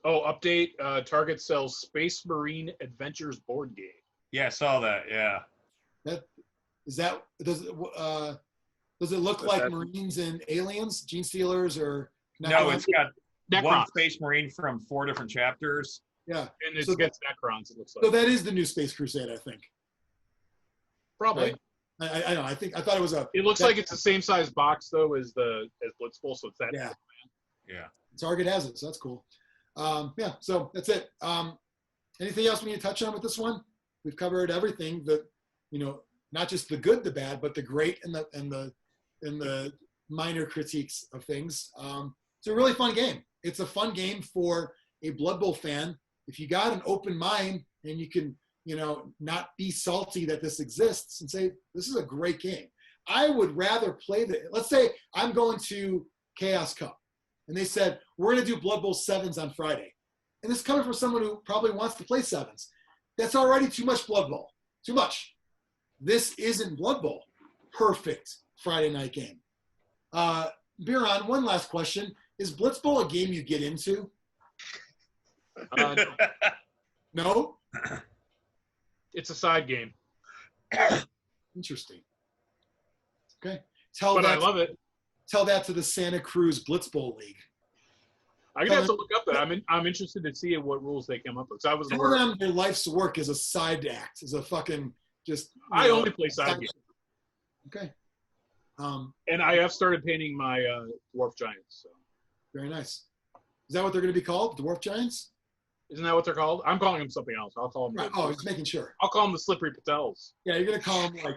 Oh, update. Target sells Space Marine Adventures board game. Yeah, I saw that. Yeah. Does it look like Marines and Aliens, Gene Stealers, or no? It's got Necrons. one Space Marine from 4 different chapters, Yeah. And it's against Necrons, it looks like. So that is the new Space Crusade, I think. Probably. Right? I don't know. I thought it was a. It looks like it's the same size box though as Blitzbowl, so it's that. Yeah. Yeah. Target has it, so that's cool. Yeah. So that's it. Anything else we need to touch on with this one? We've covered everything. Not just the good, the bad, but the great and the minor critiques of things. It's a really fun game. It's a fun game for a Blood Bowl fan. If you got an open mind and you can, not be salty that this exists and say, this is a great game. I would rather play let's say I'm going to Chaos Cup and they said, we're going to do Blood Bowl 7s on Friday. And this is coming from someone who probably wants to play 7s. That's already too much Blood Bowl. Too much. This isn't Blood Bowl. Perfect Friday night game. Biran, one last question. Is Blitzbowl a game you get into? No? It's a side game. Interesting. Okay. I love it. Tell that to the Santa Cruz Blitzbowl League. I'm gonna have to look up that. I'm interested to see what rules they came up with. I was Tell them their life's work is a side act, is a fucking just. I only play side games. Okay. And I have started painting my dwarf giants. So. Very nice. Is that what they're going to be called? Dwarf giants? Isn't that what they're called? I'm calling them something else. I'll call them. Right. Oh, just making sure. I'll call them the Slippery Patels. Yeah, you're going to call them like,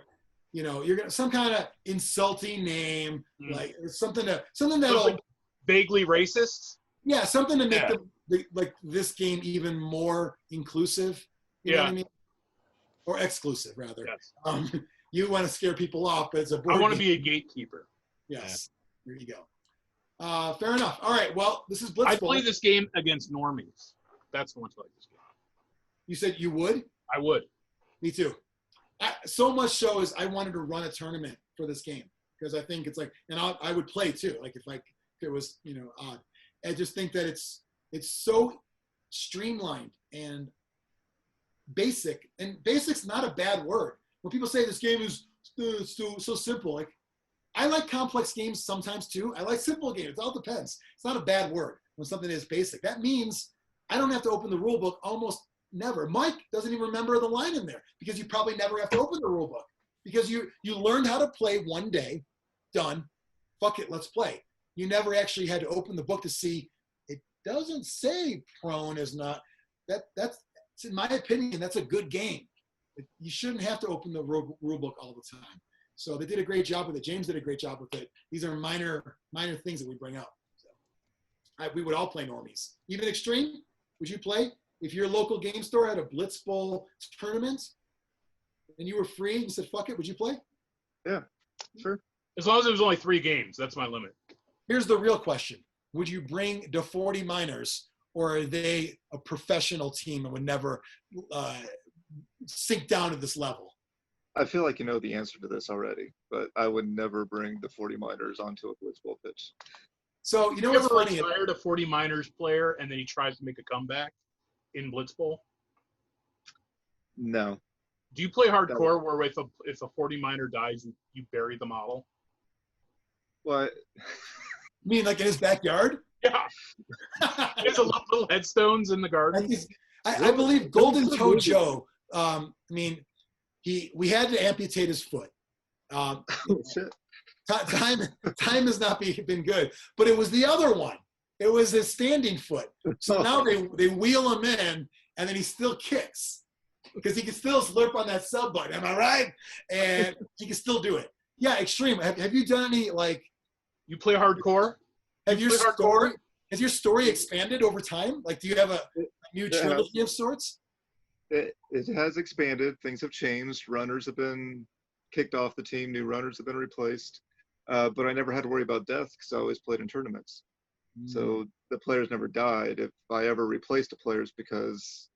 you're going to some kind of insulting name, like something that'll like vaguely racist. Yeah, something to make like this game even more inclusive. You know what I mean? Or exclusive, rather. Yes. You want to scare people off, but it's a board I want to game. be a gatekeeper. Yes. Yeah. There you go. Fair enough. All right. Well, this is Blitzbowl. I play this game against normies. That's how much I like this game. You said you would? I would. Me too. So much so is I wanted to run a tournament for this game because I think it's like, and I would play too. Like if it was, odd. I just think that it's so streamlined and basic. And basic's not a bad word. When people say this game is so simple, like I like complex games sometimes too. I like simple games. It all depends. It's not a bad word when something is basic. That means I don't have to open the rule book almost never. Mike doesn't even remember the line in there because you probably never have to open the rule book because you learned how to play one day, done, fuck it, let's play. You never actually had to open the book to see it doesn't say prone is not, that's in my opinion, that's a good game. You shouldn't have to open the rule book all the time. So they did a great job with it. James did a great job with it. These are minor things that we bring up. So we would all play normies. Even Xtreme, would you play? If your local game store had a Blitz Bowl tournament and you were free and you said, fuck it, would you play? Yeah, sure. As long as it was only 3 games, that's my limit. Here's the real question. Would you bring the 40 miners or are they a professional team and would never sink down to this level? I feel like you know the answer to this already, but I would never bring the 40 miners onto a Blitzbowl pitch. So, you what's funny? You ever hired a 40 miners player and then he tries to make a comeback in Blitzbowl? No. Do you play hardcore where if a 40 miner dies, you bury the model? What? You mean like in his backyard? Yeah. There's a little headstones in the garden. I believe Golden Toe Joe, we had to amputate his foot. Time has not been good, but it was the other one. It was his standing foot. So now they wheel him in, and then he still kicks because he can still slurp on that sub button. Am I right? And he can still do it. Yeah, Xtreme. Have you done any like? You play hardcore? Has your story expanded over time? Like, do you have a new trilogy of sorts? It has expanded. Things have changed. Runners have been kicked off the team. New runners have been replaced. But I never had to worry about death because I always played in tournaments. So the players never died. If I ever replaced a players because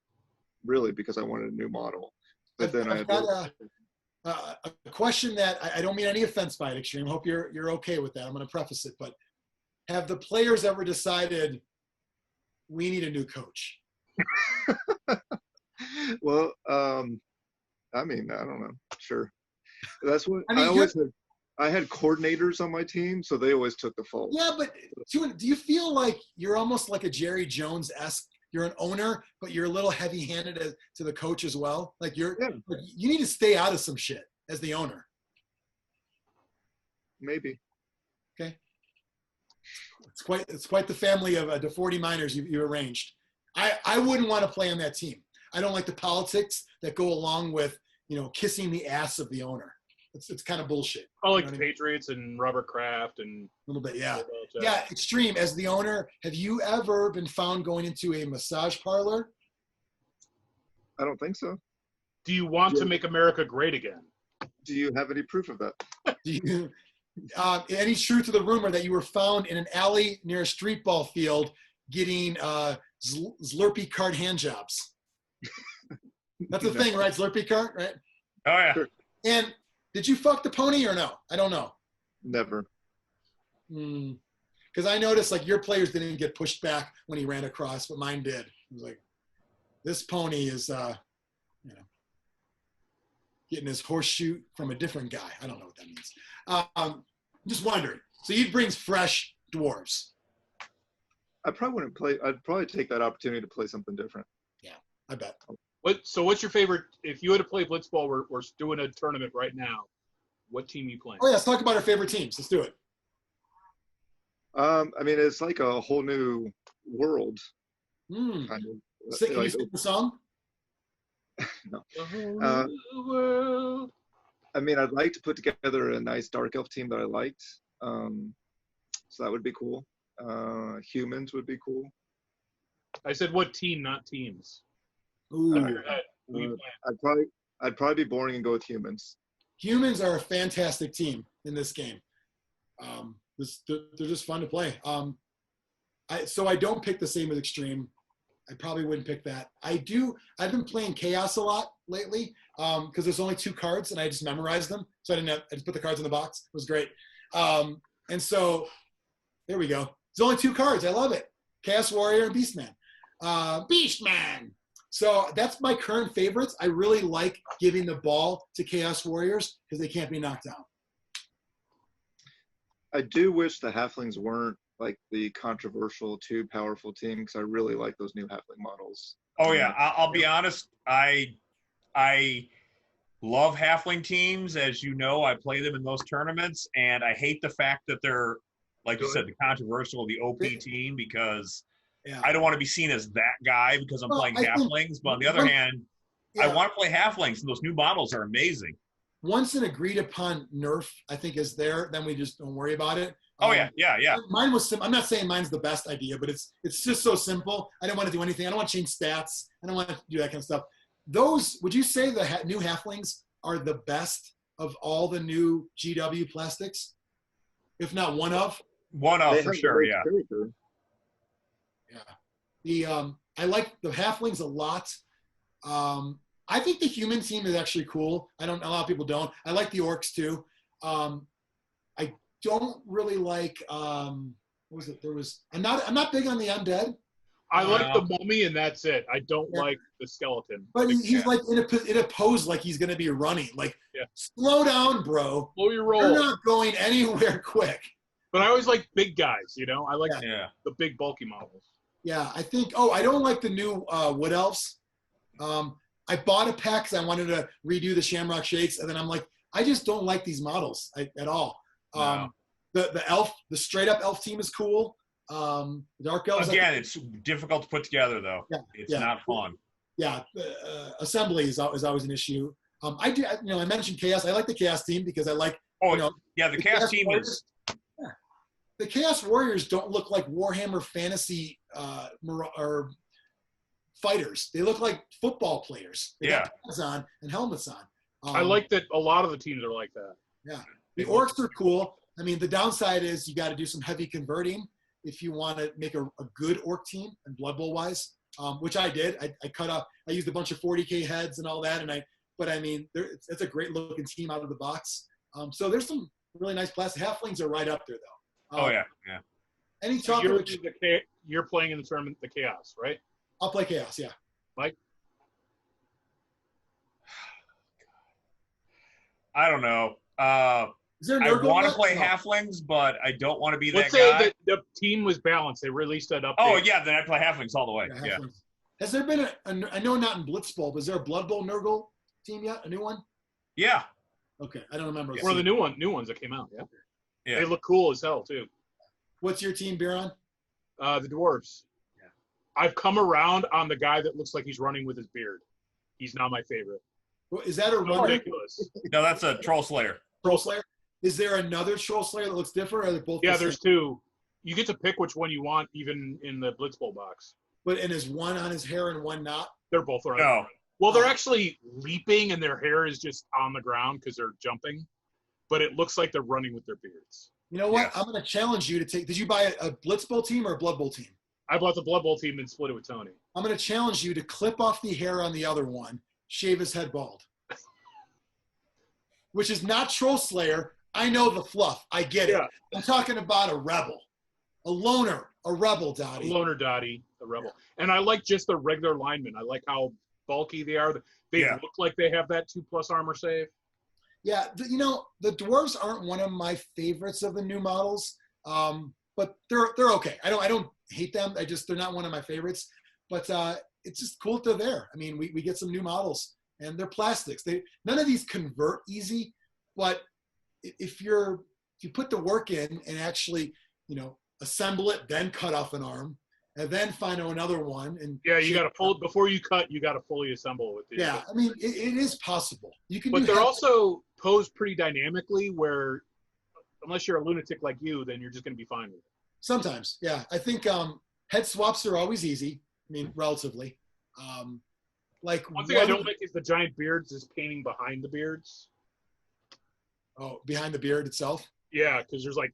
I wanted a new model. But then I've got a question that I don't mean any offense by it, Xtreme. Hope you're okay with that. I'm going to preface it, but have the players ever decided we need a new coach? Well, I don't know. Sure. That's what I had coordinators on my team, so they always took the fault. Yeah, but do you feel like you're almost like a Jerry Jones-esque you're an owner, but you're a little heavy-handed to the coach as well. Like you need to stay out of some shit as the owner. Maybe. Okay. It's quite the family of the 40 minors you arranged. I wouldn't want to play on that team. I don't like the politics that go along with, kissing the ass of the owner. It's kind of bullshit. Oh, like the Patriots and Robert Kraft and a little bit, yeah. Yeah, Xtreme, as the owner, have you ever been found going into a massage parlor? I don't think so. Do you want to make America great again? Do you have any proof of that? Do you any truth to the rumor that you were found in an alley near a street ball field getting Zlurpee cart hand jobs? That's the thing, right? Zlurpee cart, right? Oh, yeah. Sure. And did you fuck the pony or no? I don't know. Never. Because I noticed like your players didn't get pushed back when he ran across, but mine did. It was like, this pony is, getting his horseshoe from a different guy. I don't know what that means. I'm just wondering. So he brings fresh dwarves. I probably wouldn't play. I'd probably take that opportunity to play something different. Yeah, I bet. What's your favorite? If you had to play Blitzbowl, we're doing a tournament right now. What team are you playing? Oh yeah, let's talk about our favorite teams. Let's do it. I mean, it's like a whole new world. Kind of. Can you sing the song? No. The world. I mean, I'd like to put together a nice Dark Elf team that I liked. So that would be cool. Humans would be cool. I said what team, not teams. Ooh. I'd probably be boring and go with humans. Humans are a fantastic team in this game. They're just fun to play. So I don't pick the same as Xtreme. I probably wouldn't pick that. I've been playing Chaos a lot lately because there's only 2 cards and I just memorized them. So I just put the cards in the box. It was great. And so there we go. There's only 2 cards. I love it. Chaos Warrior and Beastman. Beastman. So that's my current favorites. I really like giving the ball to Chaos Warriors because they can't be knocked down. I do wish the Halflings weren't like the controversial too powerful team because I really like those new Halfling models. Oh yeah, I'll be honest. I love Halfling teams, as you know. I play them in those tournaments, and I hate the fact that they're, like you said, the controversial, the OP team, because I don't want to be seen as that guy because I'm playing Halflings. But on the other hand, I want to play Halflings, and those new models are amazing. Once an agreed upon nerf, I think, is there, then we just don't worry about it. Oh yeah. Mine was. I'm not saying mine's the best idea, but it's just so simple. I don't want to do anything. I don't want to change stats. I don't want to do that kind of stuff. Would you say the new Halflings are the best of all the new GW plastics? If not one of? One of, for sure, yeah. Yeah. I like the Halflings a lot. I think the human team is actually cool. A lot of people don't. I like the orcs too. I don't really like what was it? I'm not big on the undead. I like the mummy and that's it. I don't like the skeleton. But he's like in a pose like he's gonna be running. Like slow down, bro. Slow your roll. You're not going anywhere quick. But I always like big guys, I like the big bulky models. Yeah, I think I don't like the new wood elves. I bought a pack because I wanted to redo the Shamrock Shakes, and then I'm like, I just don't like these models at all. No. The straight up elf team is cool. Dark elves. Again, it's difficult to put together though. Yeah, it's not fun. Yeah, assembly is always an issue. I mentioned Chaos. I like the Chaos team because I like. The Chaos team Warriors, is. The Chaos Warriors don't look like Warhammer Fantasy or fighters. They look like football players. They got pads on and helmets on. I like that a lot of the teams are like that. Yeah. The orcs are cool. I mean, the downside is you got to do some heavy converting if you want to make a good orc team and Blood Bowl wise, which I did. I used a bunch of 40K heads and all that. But I mean, it's a great looking team out of the box. So there's some really nice plastic. Halflings are right up there though. Yeah. Any talk you're playing in the tournament, the Chaos, right? I'll play Chaos, yeah. Mike? I don't know. Is there I want to play Halflings, but I don't want to be Let's that guy. say the team was balanced. They released that update. Oh, yeah, then I'd play Halflings all the way. Yeah. Has there been I know not in Blitz Bowl, but is there a Blood Bowl Nurgle team yet? A new one? Yeah. Okay, I don't remember. One of the new ones that came out. Yeah. Yeah. They look cool as hell too. What's your team, Biran? The dwarves. Yeah. I've come around on the guy that looks like he's running with his beard. He's not my favorite. Well, is that a runner? Ridiculous. No, that's a Troll Slayer. Troll Slayer? Is there another Troll Slayer that looks different, or are they both? Yeah, there's two. You get to pick which one you want, even in the Blitzbowl box. But and is one on his hair and one not? They're both on. No. Well, they're actually leaping, and their hair is just on the ground because they're jumping. But it looks like they're running with their beards. You know what? Yes. I'm going to challenge you to take. Did you buy a Blitz Bowl team or a Blood Bowl team? I bought the Blood Bowl team and split it with Tony. I'm going to challenge you to clip off the hair on the other one, shave his head bald. Which is not Troll Slayer. I know the fluff. I get it. Yeah. I'm talking about a rebel, a loner, a rebel, Dottie. A loner Dottie, a rebel. Yeah. And I like just the regular linemen. I like how bulky they are. They look like they have that 2+ armor save. Yeah, you know, the dwarves aren't one of my favorites of the new models, but they're okay. I don't hate them. They're not one of my favorites. But it's just cool that they're there. I mean, we get some new models, and they're plastics. None of these convert easy, but if you put the work in and actually, you know, assemble it, then cut off an arm, and then find another one. And yeah, you got to before you cut, you got to fully assemble with these. Yeah, I mean, it is possible. You can, but they're also posed pretty dynamically. Where unless you're a lunatic like you, then you're just going to be fine with it. Sometimes, yeah. I think head swaps are always easy. I mean, relatively. Like one thing I don't like is the giant beards is painting behind the beards. Oh, behind the beard itself? Yeah, because there's like,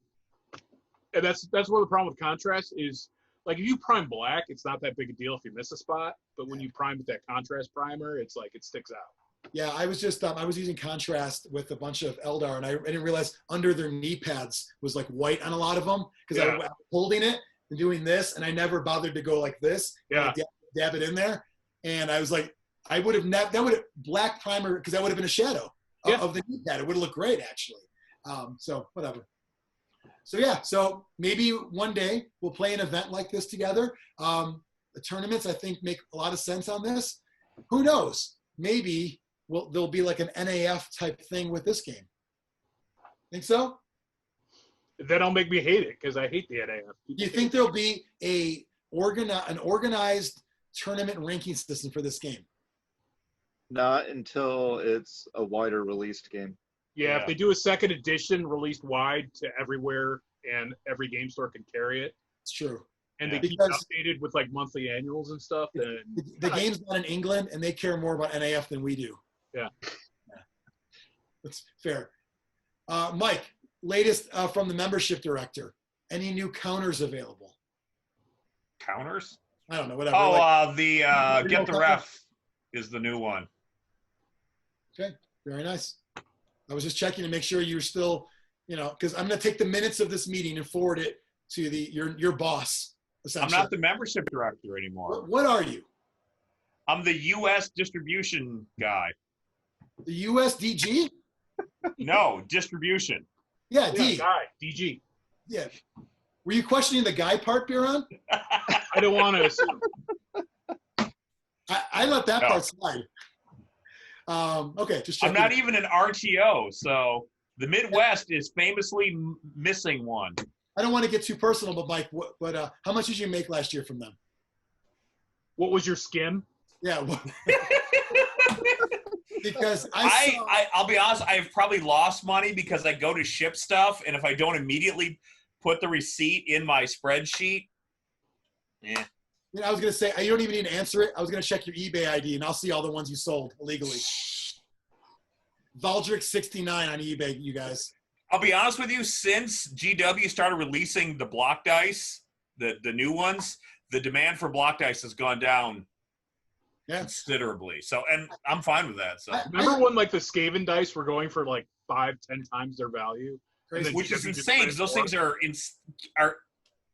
and that's where the problem with contrast is. Like if you prime black, it's not that big a deal if you miss a spot. But when you prime with that contrast primer, it's like it sticks out. Yeah, I was just I was using contrast with a bunch of Eldar, and I didn't realize under their knee pads was like white on a lot of them because I was holding it and doing this, and I never bothered to go like this. Yeah, dab it in there, and I was like, I would have that would have black primer because that would have been a shadow of the knee pad. It would have looked great actually. So whatever. So yeah, so maybe one day we'll play an event like this together. The tournaments I think make a lot of sense on this. Who knows? Maybe there'll be like an NAF type thing with this game. Think so? That'll make me hate it because I hate the NAF. Do you think there'll be an organized tournament ranking system for this game? Not until it's a wider released game. Yeah, if they do a second edition released wide to everywhere and every game store can carry it. It's true. And they keep updated with like monthly annuals and stuff. Then the game's not in England and they care more about NAF than we do. Yeah. That's fair. Mike, latest from the membership director. Any new counters available? Counters? I don't know, whatever. Oh, the Get the Ref is the new one. Okay, very nice. I was just checking to make sure you're still, you know, because I'm going to take the minutes of this meeting and forward it to your boss. I'm not the membership director anymore. What are you? I'm the U.S. distribution guy. The USDG? No, distribution. Yeah, D. Guy, DG. Yeah. Were you questioning the guy part, Biran? I don't want to assume. I let that part slide. Okay, just checking. I'm not even an RTO, so the Midwest is famously missing one. I don't want to get too personal, but Mike, how much did you make last year from them? What was your skim? Yeah. Because I'll be honest, I've probably lost money because I go to ship stuff, and if I don't immediately put the receipt in my spreadsheet, yeah. You know, I was going to say, you don't even need to answer it. I was going to check your eBay ID, and I'll see all the ones you sold illegally. Valdric 69 on eBay, you guys. I'll be honest with you, since GW started releasing the block dice, the new ones, the demand for block dice has gone down considerably. So, and I'm fine with that. So, remember when like the Skaven dice were going for like 5-10 times their value? Which is insane because those things are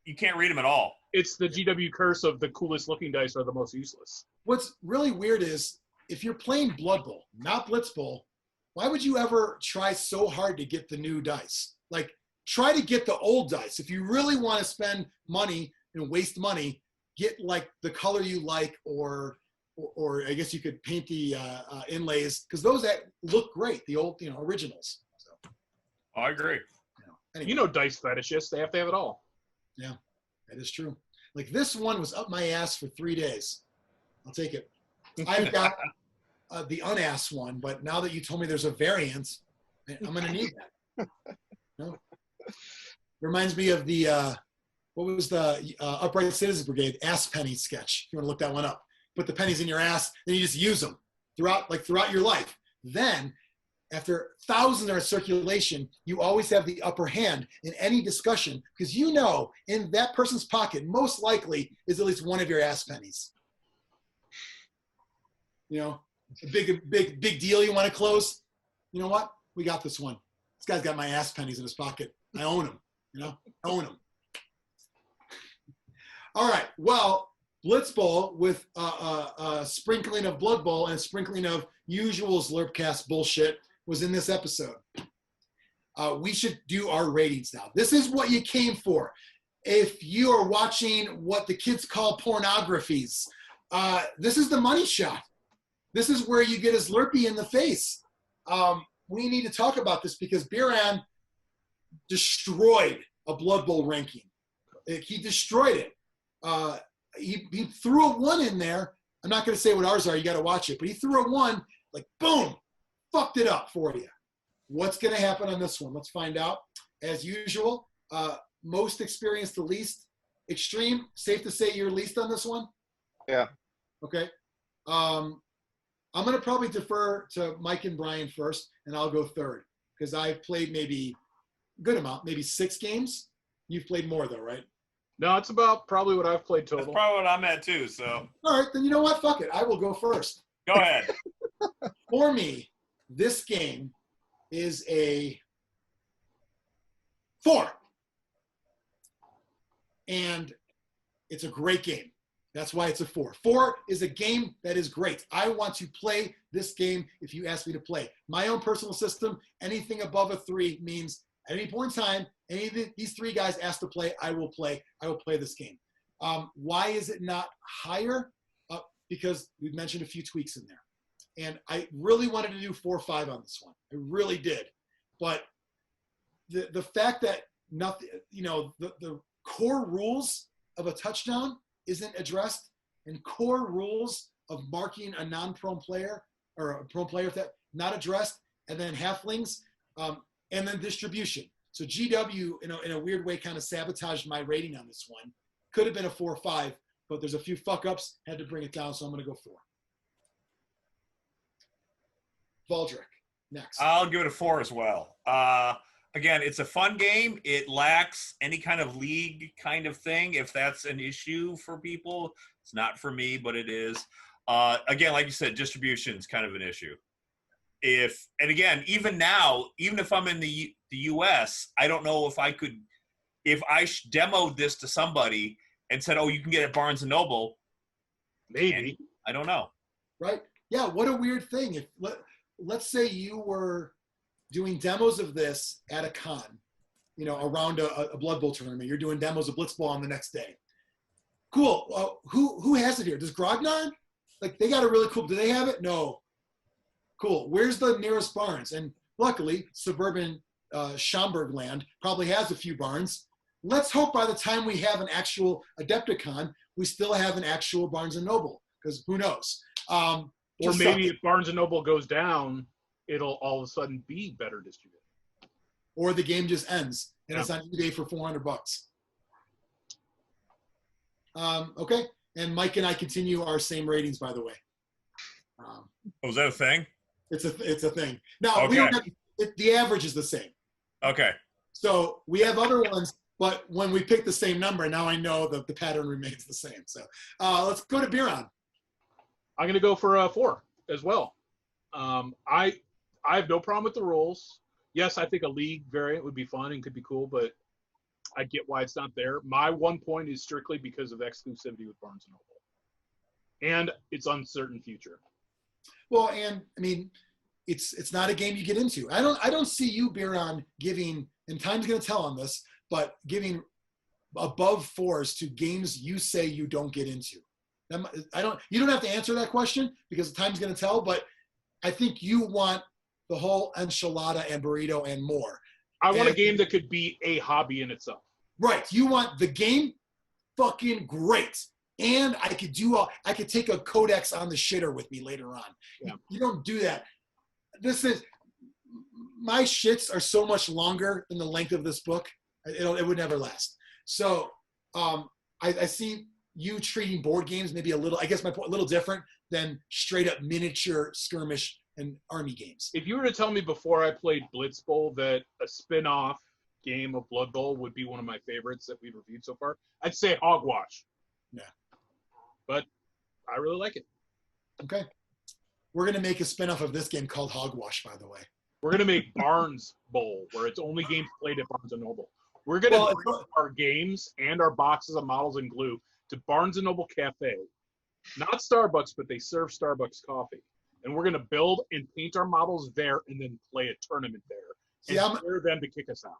you can't read them at all. It's the GW curse of the coolest looking dice are the most useless. What's really weird is if you're playing Blood Bowl, not Blitz Bowl, why would you ever try so hard to get the new dice? Like, try to get the old dice. If you really want to spend money and waste money, get like the color you like, or I guess you could paint the inlays, because those that look great, the old originals. So, I agree. Anyway. Dice fetishists, they have to have it all. Yeah, that is true. Like this one was up my ass for 3 days. I'll take it. I've got the unass one, but now that you told me there's a variant, I'm going to need that. Reminds me of the, what was the Upright Citizens Brigade ass penny sketch. If you want to look that one up. Put the pennies in your ass, then you just use them throughout your life. Then, after thousands are in circulation, you always have the upper hand in any discussion, because in that person's pocket, most likely is at least one of your ass pennies. A big deal you want to close. You know what? We got this one. This guy's got my ass pennies in his pocket. I own them. I own them. All right. Well, Blitzbowl with a sprinkling of Blood Bowl and a sprinkling of usual Zlurpcast bullshit was in this episode. We should do our ratings now. This is what you came for. If you are watching what the kids call pornographies, this is the money shot. This is where you get a Zlurpee in the face. We need to talk about this because Biran destroyed a Blood Bowl ranking. He destroyed it. He threw a 1 in there. I'm not going to say what ours are. You got to watch it. But he threw a 1, like, boom, fucked it up for you. What's going to happen on this one? Let's find out. As usual, most experienced, the least. Xtreme, safe to say you're least on this one? Yeah. Okay. I'm going to probably defer to Mike and Brian first, and I'll go third because I've played maybe a good amount, maybe 6 games. You've played more, though, right? No, it's about probably what I've played total. That's probably what I'm at, too, so. All right, then you know what? Fuck it. I will go first. Go ahead. For me, this game is a 4. And it's a great game. That's why it's a 4. 4 is a game that is great. I want to play this game if you ask me to play. My own personal system, anything above a 3 means at any point in time, any of these 3 guys asked to play, I will play. I will play this game. Why is it not higher? Because we've mentioned a few tweaks in there. And I really wanted to do 4-5 on this one. I really did. But the fact that nothing, the core rules of a touchdown isn't addressed, and core rules of marking a non-prone player or a prone player if that not addressed, and then halflings, and then distribution. So GW in a weird way kind of sabotaged my rating on this one. Could have been a 4-5, but there's a few fuck ups, had to bring it down, so I'm going to go 4. Valdric, next. I'll give it a 4 as well. Again, it's a fun game. It lacks any kind of league kind of thing. If that's an issue for people, it's not for me, but it is. Again, like you said, distribution is kind of an issue. Even now, even if I'm in the U.S., I don't know if I could, if I demoed this to somebody and said, "Oh, you can get it at Barnes and Noble," maybe. I don't know. Right? Yeah. What a weird thing. If let's say you were doing demos of this at a con, around a Blood Bowl tournament. You're doing demos of Blitz Bowl on the next day. Cool. Who has it here? Does Grognard? Like, they got a really cool. Do they have it? No. Cool. Where's the nearest Barnes? And luckily, suburban Schaumburg land probably has a few Barnes. Let's hope by the time we have an actual Adepticon, we still have an actual Barnes & Noble, because who knows? Or maybe if Barnes & Noble goes down, it'll all of a sudden be better distributed. Or the game just ends, and it's on eBay for $400. Okay. And Mike and I continue our same ratings, by the way. Was that a thing? It's a thing. Now, okay. We don't have, the average is the same. Okay. So we have other ones, but when we pick the same number, now I know that the pattern remains the same. So let's go to Biran. I'm going to go for a 4 as well. I have no problem with the rules. Yes, I think a league variant would be fun and could be cool, but I get why it's not there. My 1 point is strictly because of exclusivity with Barnes & Noble. And its uncertain future. Well, and I mean, it's not a game you get into. I don't see you, Biran, giving, and time's going to tell on this, but giving above 4s to games you say you don't get into? You don't have to answer that question because time's going to tell, but I think you want the whole enchilada and burrito and more. I want a game that could be a hobby in itself. Right. You want the game fucking great. And I could take a codex on the shitter with me later on. Yeah. You don't do that. My shits are so much longer than the length of this book. It would never last. So I see you treating board games maybe a little, I guess my point, a little different than straight up miniature skirmish and army games. If you were to tell me before I played Blitz Bowl that a spin-off game of Blood Bowl would be one of my favorites that we've reviewed so far, I'd say Hogwash. Yeah. But I really like it. Okay. We're going to make a spin-off of this game called Hogwash, by the way. We're going to make Barnes Bowl, where it's only games played at Barnes & Noble. We're going to bring our games and our boxes of models and glue to Barnes & Noble Cafe. Not Starbucks, but they serve Starbucks coffee. And we're going to build and paint our models there and then play a tournament there. And hire them to kick us out.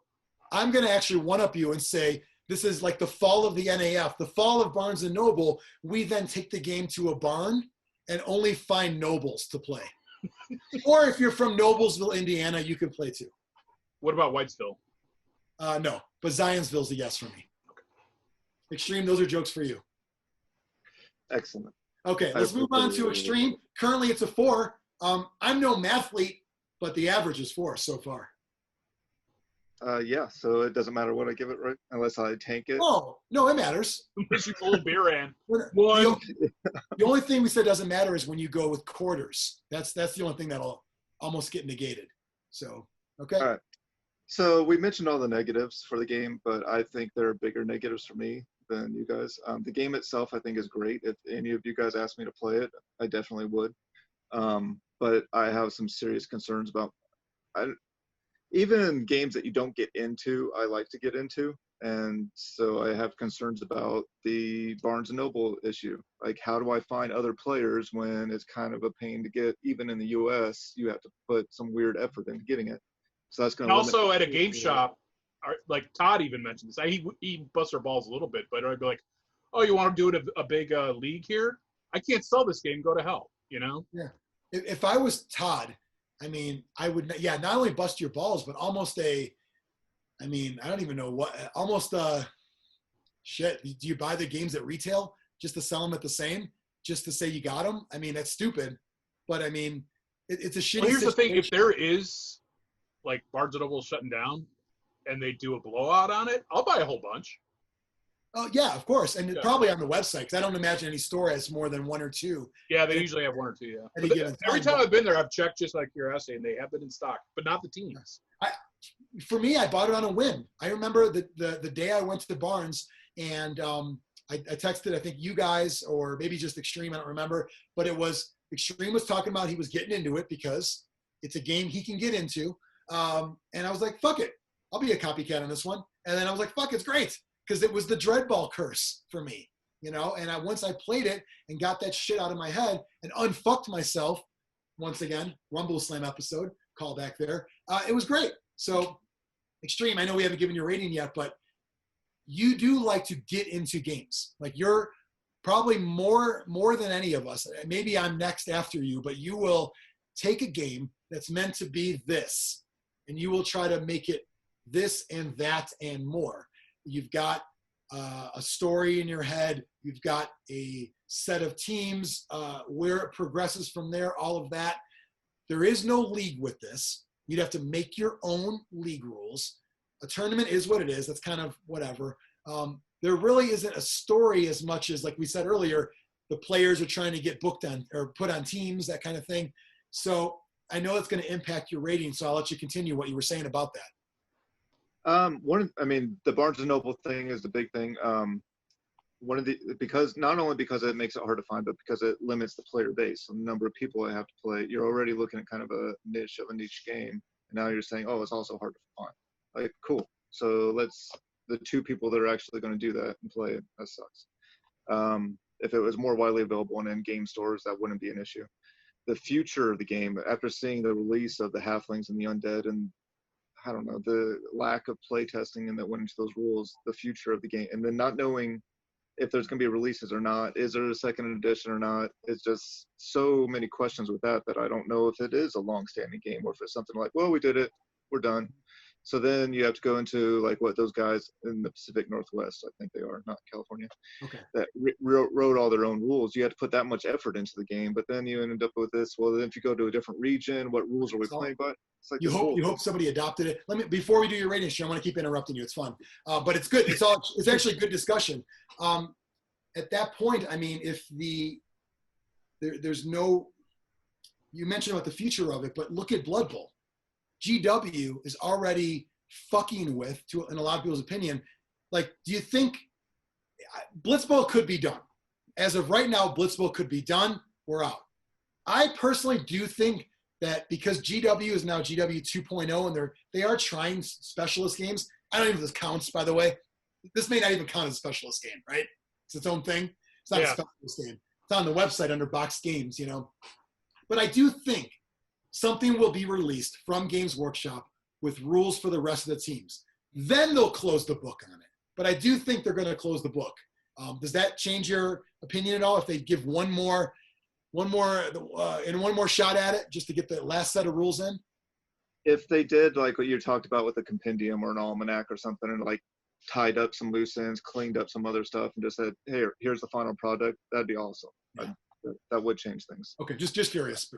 I'm going to actually one-up you and say, this is like the fall of the NAF, the fall of Barnes & Noble. We then take the game to a barn and only find nobles to play. Or if you're from Noblesville, Indiana, you can play too. What about Whitesville? No, but Zionsville's a yes for me. Okay. Xtreme, those are jokes for you. Excellent. Okay, let's move on to Xtreme. Currently, it's a 4. I'm no mathlete, but the average is 4 so far. Yeah, so it doesn't matter what I give it, right? Unless I tank it. Oh, no, it matters. Unless you pull a Biran. The only thing we said doesn't matter is when you go with quarters. That's the only thing that'll almost get negated. So, okay. All right. So we mentioned all the negatives for the game, but I think there are bigger negatives for me than you guys. The game itself, I think, is great. If any of you guys asked me to play it, I definitely would. But I have some serious concerns about even games that you don't get into, I like to get into. And so I have concerns about the Barnes & Noble issue. Like, how do I find other players when it's kind of a pain to get? Even in the U.S., you have to put some weird effort into getting it. So that's going to also at a game shop, like Todd even mentioned this. He busts our balls a little bit, but I'd be like, oh, you want to do it a big league here? I can't sell this game. Go to hell, you know? Yeah. If I was Todd, I mean, I would, not only bust your balls, but almost I don't even know what, almost shit. Do you buy the games at retail just to sell them at the same, just to say you got them? I mean, that's stupid. But I mean, it's a shitty Well, here's situation. the thing. If there is, like, Barnes & Noble shutting down and they do a blowout on it, I'll buy a whole bunch. Oh, yeah, of course. And probably on the website, because I don't imagine any store has more than 1 or 2. Yeah, they usually have 1 or 2, yeah. Every time I've been there, I've checked just like curiosity, and they have it in stock, but not the teams. For me, I bought it on a whim. I remember the day I went to the Barnes, and I texted, I think, you guys, or maybe just Xtreme, I don't remember, but it was, Xtreme was talking about he was getting into it because it's a game he can get into. And I was like, fuck it. I'll be a copycat on this one. And then I was like, fuck, it's great. Because it was the Dreadball curse for me, you know? And once I played it and got that shit out of my head and unfucked myself, once again, Rumble Slam episode, call back there, it was great. So, Xtreme, I know we haven't given you a rating yet, but you do like to get into games. Like, you're probably more than any of us. Maybe I'm next after you, but you will take a game that's meant to be this, and you will try to make it this and that and more. You've got a story in your head. You've got a set of teams, where it progresses from there, all of that. There is no league with this. You'd have to make your own league rules. A tournament is what it is. That's kind of whatever. There really isn't a story as much as, like we said earlier, the players are trying to get booked on or put on teams, that kind of thing. So I know it's going to impact your rating, so I'll let you continue what you were saying about that. The Barnes & Noble thing is the big thing. Because not only because it makes it hard to find, but because it limits the player base, the number of people that have to play. You're already looking at kind of a niche game, and now you're saying, oh, it's also hard to find. Like, cool. So the 2 people that are actually going to do that and play it, that sucks. If it was more widely available and in game stores, that wouldn't be an issue. The future of the game, after seeing the release of the Halflings and the Undead and I don't know, the lack of play testing and that went into those rules, the future of the game, and then not knowing if there's going to be releases or not, is there a second edition or not? It's just so many questions with that I don't know if it is a long-standing game or if it's something like, well, we did it, we're done. So then you have to go into like what those guys in the Pacific Northwest, I think they are, not California, Okay. that wrote all their own rules. You had to put that much effort into the game, but then you ended up with this. Well, then if you go to a different region, what rules are we playing by? It's like you hope somebody adopted it. Before we do your rating, I want to keep interrupting you. It's fun, but it's good. It's actually a good discussion. At that point, I mean, if there's no, you mentioned about the future of it, but look at Blood Bowl. GW is already fucking with, in a lot of people's opinion, like, do you think Blitzbowl could be done? As of right now, Blitzbowl could be done. We're out. I personally do think that because GW is now GW 2.0 and they are trying specialist games. I don't even know if this counts, by the way. This may not even count as a specialist game, right? It's its own thing. It's not a specialist game. It's on the website under box games, you know. But I do think something will be released from Games Workshop with rules for the rest of the teams. Then they'll close the book on it. But I do think they're going to close the book. Does that change your opinion at all? If they give one more shot at it, just to get the last set of rules in? If they did like what you talked about with a compendium or an almanac or something, and like tied up some loose ends, cleaned up some other stuff, and just said, "Hey, here's the final product," that'd be awesome. Yeah. That would change things. Okay, just curious.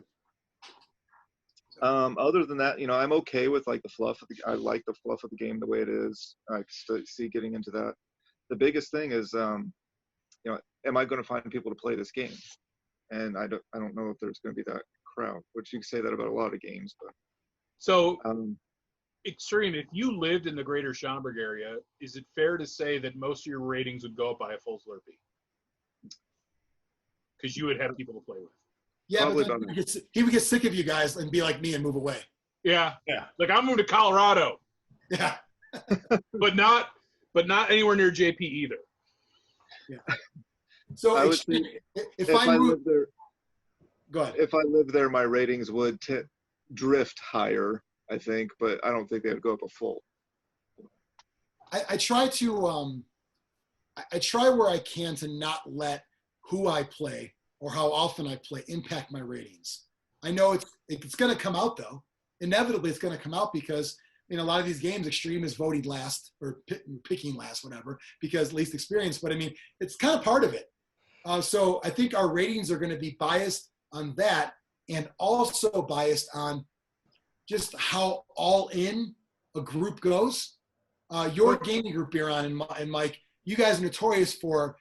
Other than that, you know, I'm okay with like the fluff. I like the fluff of the game the way it is. I see getting into that. The biggest thing is, you know, am I going to find people to play this game? And I don't know if there's going to be that crowd. Which you can say that about a lot of games, but. So, Xtreme, if you lived in the greater Schaumburg area, is it fair to say that most of your ratings would go up by a full Zlurpee? Because you would have people to play with. Yeah, probably but he would get sick of you guys and be like me and move away. Yeah. Like I'm moving to Colorado. Yeah. but not anywhere near JP either. Yeah. So if I lived there, go ahead. If I lived there, my ratings would drift higher, I think, but I don't think they would go up a full. I try to I try where I can to not let who I play or how often I play impact my ratings. I know it's going to come out though. Inevitably, it's going to come out because in a lot of these games, Xtreme is voted last or picking last, whatever, because least experience. But I mean, it's kind of part of it. So I think our ratings are going to be biased on that and also biased on just how all in a group goes. Your gaming group, Biran and Mike, you guys are notorious for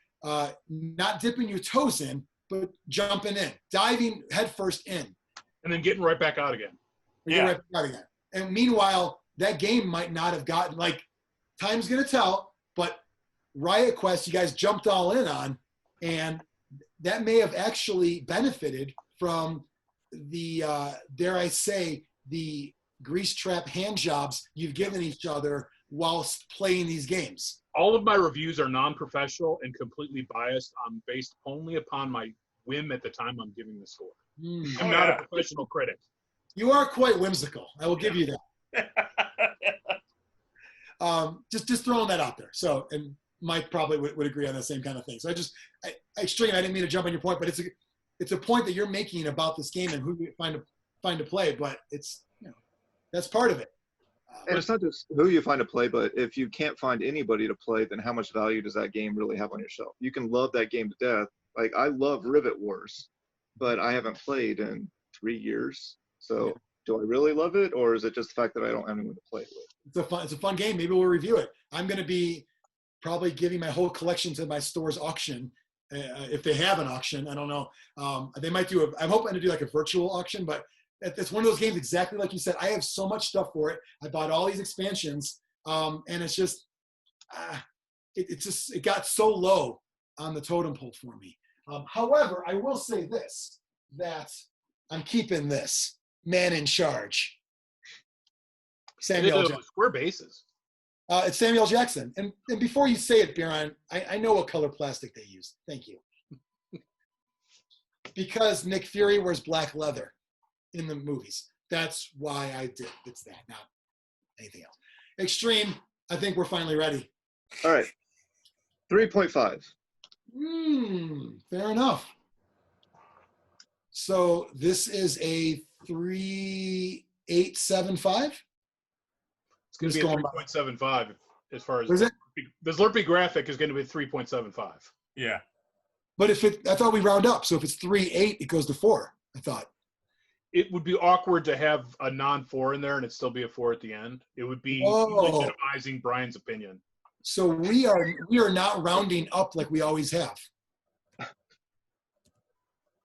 not dipping your toes in, but jumping in, diving headfirst in. And then getting right back out again. Right back out again. And meanwhile, that game might not have gotten, like, time's going to tell, but Riot Quest, you guys jumped all in on, and that may have actually benefited from the, dare I say, the grease trap hand jobs you've given each other whilst playing these games. All of my reviews are non-professional and completely biased. I'm based only upon my whim at the time I'm giving the score. I'm not a professional critic. You are quite whimsical. I will give you that. Just throwing that out there. So, and Mike probably would agree on the same kind of thing. So Xtreme, I didn't mean to jump on your point, but it's a point that you're making about this game and who you find to play, but it's, you know, that's part of it. And it's not just who you find to play, but if you can't find anybody to play, then how much value does that game really have on your shelf? You can love that game to death. Like, I love Rivet Wars, but I haven't played in 3 years. So do I really love it, or is it just the fact that I don't have anyone to play it with? It's a fun game. Maybe we'll review it. I'm going to be probably giving my whole collection to my store's auction. If they have an auction, I don't know. They might do I'm hoping to do like a virtual auction, but it's one of those games, exactly like you said. I have so much stuff for it. I bought all these expansions, and it's just, it got so low on the totem pole for me. However, I will say this, that I'm keeping this man in charge. Samuel Jackson. Square bases. It's Samuel Jackson. And before you say it, Biran, I know what color plastic they use. Thank you. Because Nick Fury wears black leather in the movies. That's why I did. It's that. Now, anything else. Xtreme, I think we're finally ready. All right. 3.5. Fair enough. So this is a 3.875. It's going to be a 3.75 as far as is it? The Zlurpy graphic is going to be 3.75. Yeah. But I thought we round up. So if it's 3.8, it goes to 4. I thought it would be awkward to have a non-4 in there and it still be a 4 at the end. It would be legitimizing Brian's opinion. So we are not rounding up like we always have.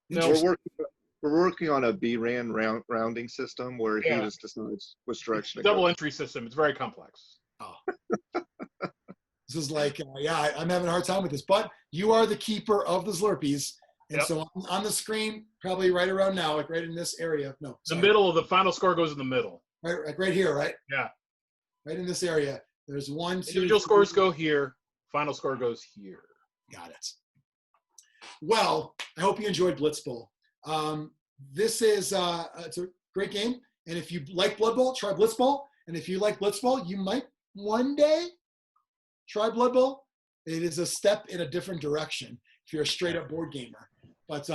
No, we're working on a Biran rounding system where he just decides which direction to go. Double entry system. It's very complex. Oh. This is like, I'm having a hard time with this. But you are the keeper of the Zlurpies. And so on the screen, probably right around now, like right in this area. No, sorry. The middle of the final score goes in the middle. Right here, right? Yeah. Right in this area. There's 1, 2, individual scores go here. Final score goes here. Got it. Well, I hope you enjoyed Blitz Bowl. This is it's a great game. And if you like Blood Bowl, try Blitz Bowl. And if you like Blitz Bowl, you might one day try Blood Bowl. It is a step in a different direction if you're a straight up board gamer. But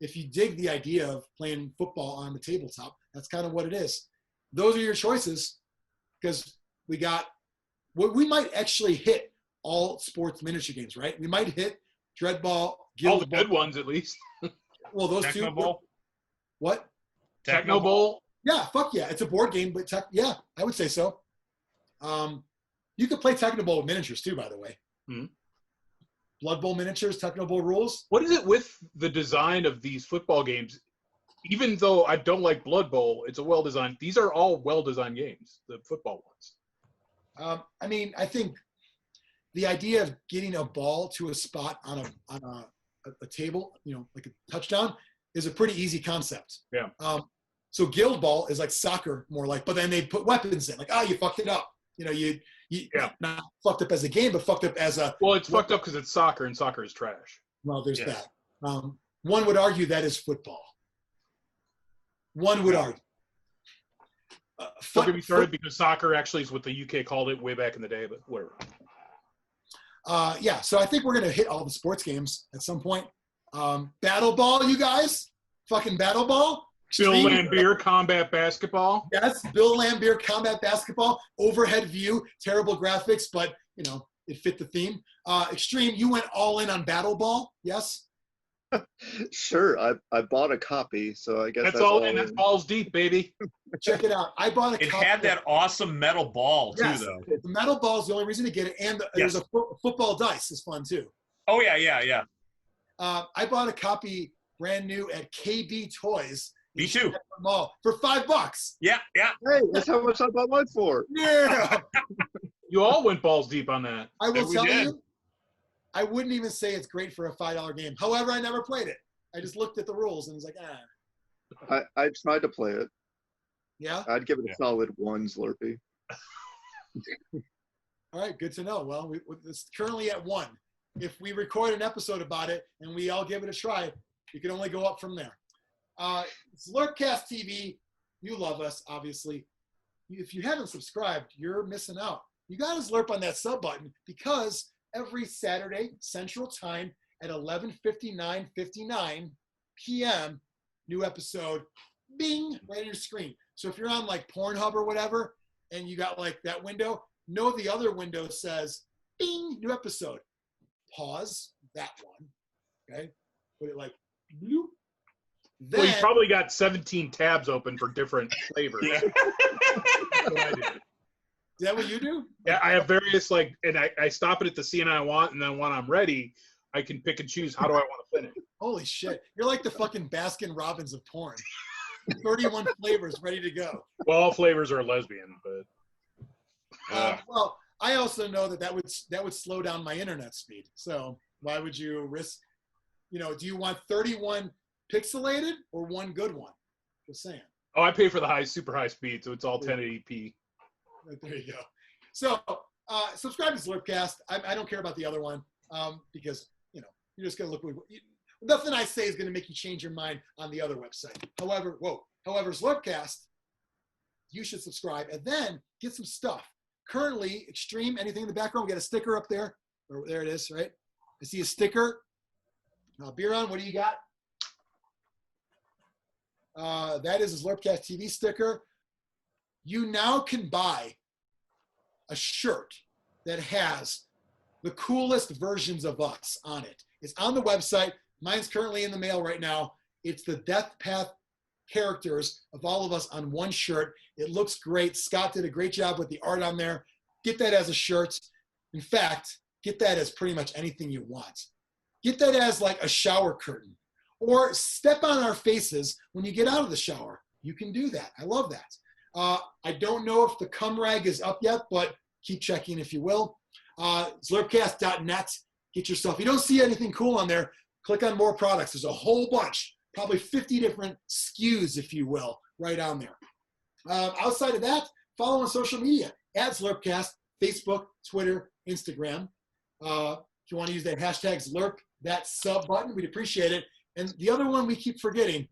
if you dig the idea of playing football on the tabletop, that's kind of what it is. Those are your choices because we might actually hit all sports miniature games, right? We might hit Dreadball, Guild all the good ones at least. Well, those Techno two. Bowl? What? Techno Bowl? Yeah, fuck yeah. It's a board game, but yeah, I would say so. You could play Techno Bowl with miniatures too, by the way. Mm-hmm. Blood Bowl miniatures, Techno Bowl rules. What is it with the design of these football games? Even though I don't like Blood Bowl, it's a well-designed. These are all well-designed games, the football ones. I mean, I think the idea of getting a ball to a spot on a table, like a touchdown, is a pretty easy concept. Yeah. So Guild Ball is like soccer, more like, but then they put weapons in, like, you fucked it up. You not fucked up as a game, but fucked up as a. Well, it's fucked up because it's soccer, and soccer is trash. Well, there's that. One would argue that is football. One would argue. Don't get me started because soccer actually is what the UK called it way back in the day, but whatever. So I think we're going to hit all the sports games at some point. Battle Ball, you guys? Fucking Battle Ball? Bill Lambier Combat Basketball? Yes, Bill Lambier Combat Basketball. Overhead view, terrible graphics, but, it fit the theme. Xtreme, you went all in on Battle Ball, yes? Sure, I bought a copy, so I guess that's all in. That's balls deep, baby. Check it out. I bought a copy. It had that awesome metal ball, too, though. The metal ball is the only reason to get it, and there's a football dice is fun, too. Oh, yeah. I bought a copy brand new at KB Toys. Me too. Mall for $5. Yeah. Hey, that's how much I bought mine for. Yeah. You all went balls deep on that. I will tell you, I wouldn't even say it's great for a $5 game. However, I never played it. I just looked at the rules and was like, I tried to play it. Yeah? I'd give it a solid 1 Zlurpy. All right, good to know. Well, it's currently at 1. If we record an episode about it and we all give it a try, we can only go up from there. Zlurpcast TV, you love us, obviously. If you haven't subscribed, you're missing out. You got to Zlurp on that sub button because every Saturday, Central Time at 11:59 p.m., new episode, bing, right on your screen. So if you're on like Pornhub or whatever, and you got like that window, know the other window says, bing, new episode. Pause that one, okay? Put it like, bloop. Then, well, you probably got 17 tabs open for different flavors. Yeah. That's what I do. Is that what you do? Yeah, I have various, and I stop it at the scene I want, and then when I'm ready, I can pick and choose how do I want to finish. Holy shit. You're like the fucking Baskin Robbins of porn. 31 flavors ready to go. Well, all flavors are lesbian, but. Well, I also know that would slow down my internet speed. So why would you risk, do you want 31 pixelated or one good one? Just saying. Oh, I pay for the super high speed, so it's all 1080p. There you go. So subscribe to Zlurpcast. I don't care about the other one because, you're just going to look. Nothing I say is going to make you change your mind on the other website. However, Zlurpcast, you should subscribe. And then get some stuff. Currently, Xtreme, anything in the background, we got a sticker up there. Or there it is, right? I see a sticker. Now, Biran, what do you got? That is a Zlurpcast TV sticker. You now can buy a shirt that has the coolest versions of us on it. It's on the website. Mine's currently in the mail right now. It's the Death Path characters of all of us on one shirt. It looks great. Scott did a great job with the art on there. Get that as a shirt. In fact, get that as pretty much anything you want. Get that as like a shower curtain. Or step on our faces when you get out of the shower. You can do that. I love that. I don't know if the cum rag is up yet, but keep checking if you will. Zlurpcast.net. Get yourself. If you don't see anything cool on there, click on more products. There's a whole bunch, probably 50 different SKUs, if you will, right on there. Outside of that, follow on social media at Zlurpcast, Facebook, Twitter, Instagram. If you want to use that hashtag Zlurp, that sub button, we'd appreciate it. And the other one we keep forgetting,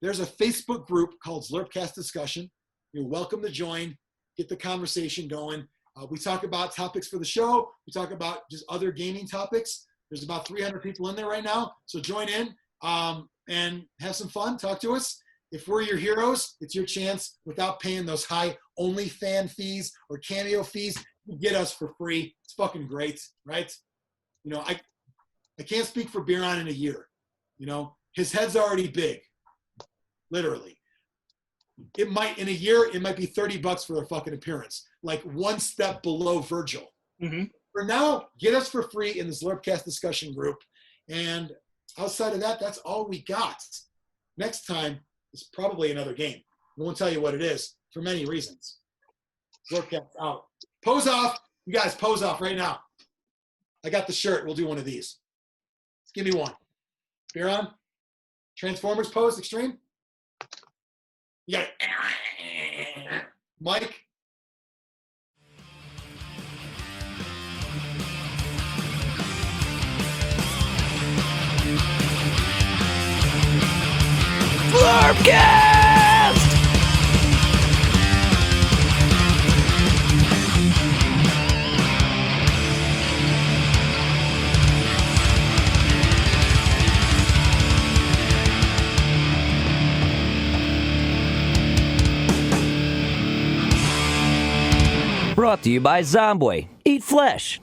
there's a Facebook group called Zlurpcast Discussion. You're welcome to join, get the conversation going. We talk about topics for the show. We talk about just other gaming topics. There's about 300 people in there right now. So join in and have some fun. Talk to us. If we're your heroes, it's your chance without paying those high OnlyFan fees or Cameo fees. You get us for free. It's fucking great, right? You know, I can't speak for Biran in a year. You know, his head's already big, literally. It might, in a year, it might be $30 for a fucking appearance, like one step below Virgil. Mm-hmm. For now, get us for free in the Zlurpcast discussion group. And outside of that, that's all we got. Next time is probably another game. We won't tell you what it is for many reasons. Zlurpcast out. Pose off. You guys pose off right now. I got the shirt. We'll do one of these. Give me one. Biran, Transformers pose, Xtreme. You got it. Mike. Zlurpcast! Brought to you by Zomboy. Eat flesh.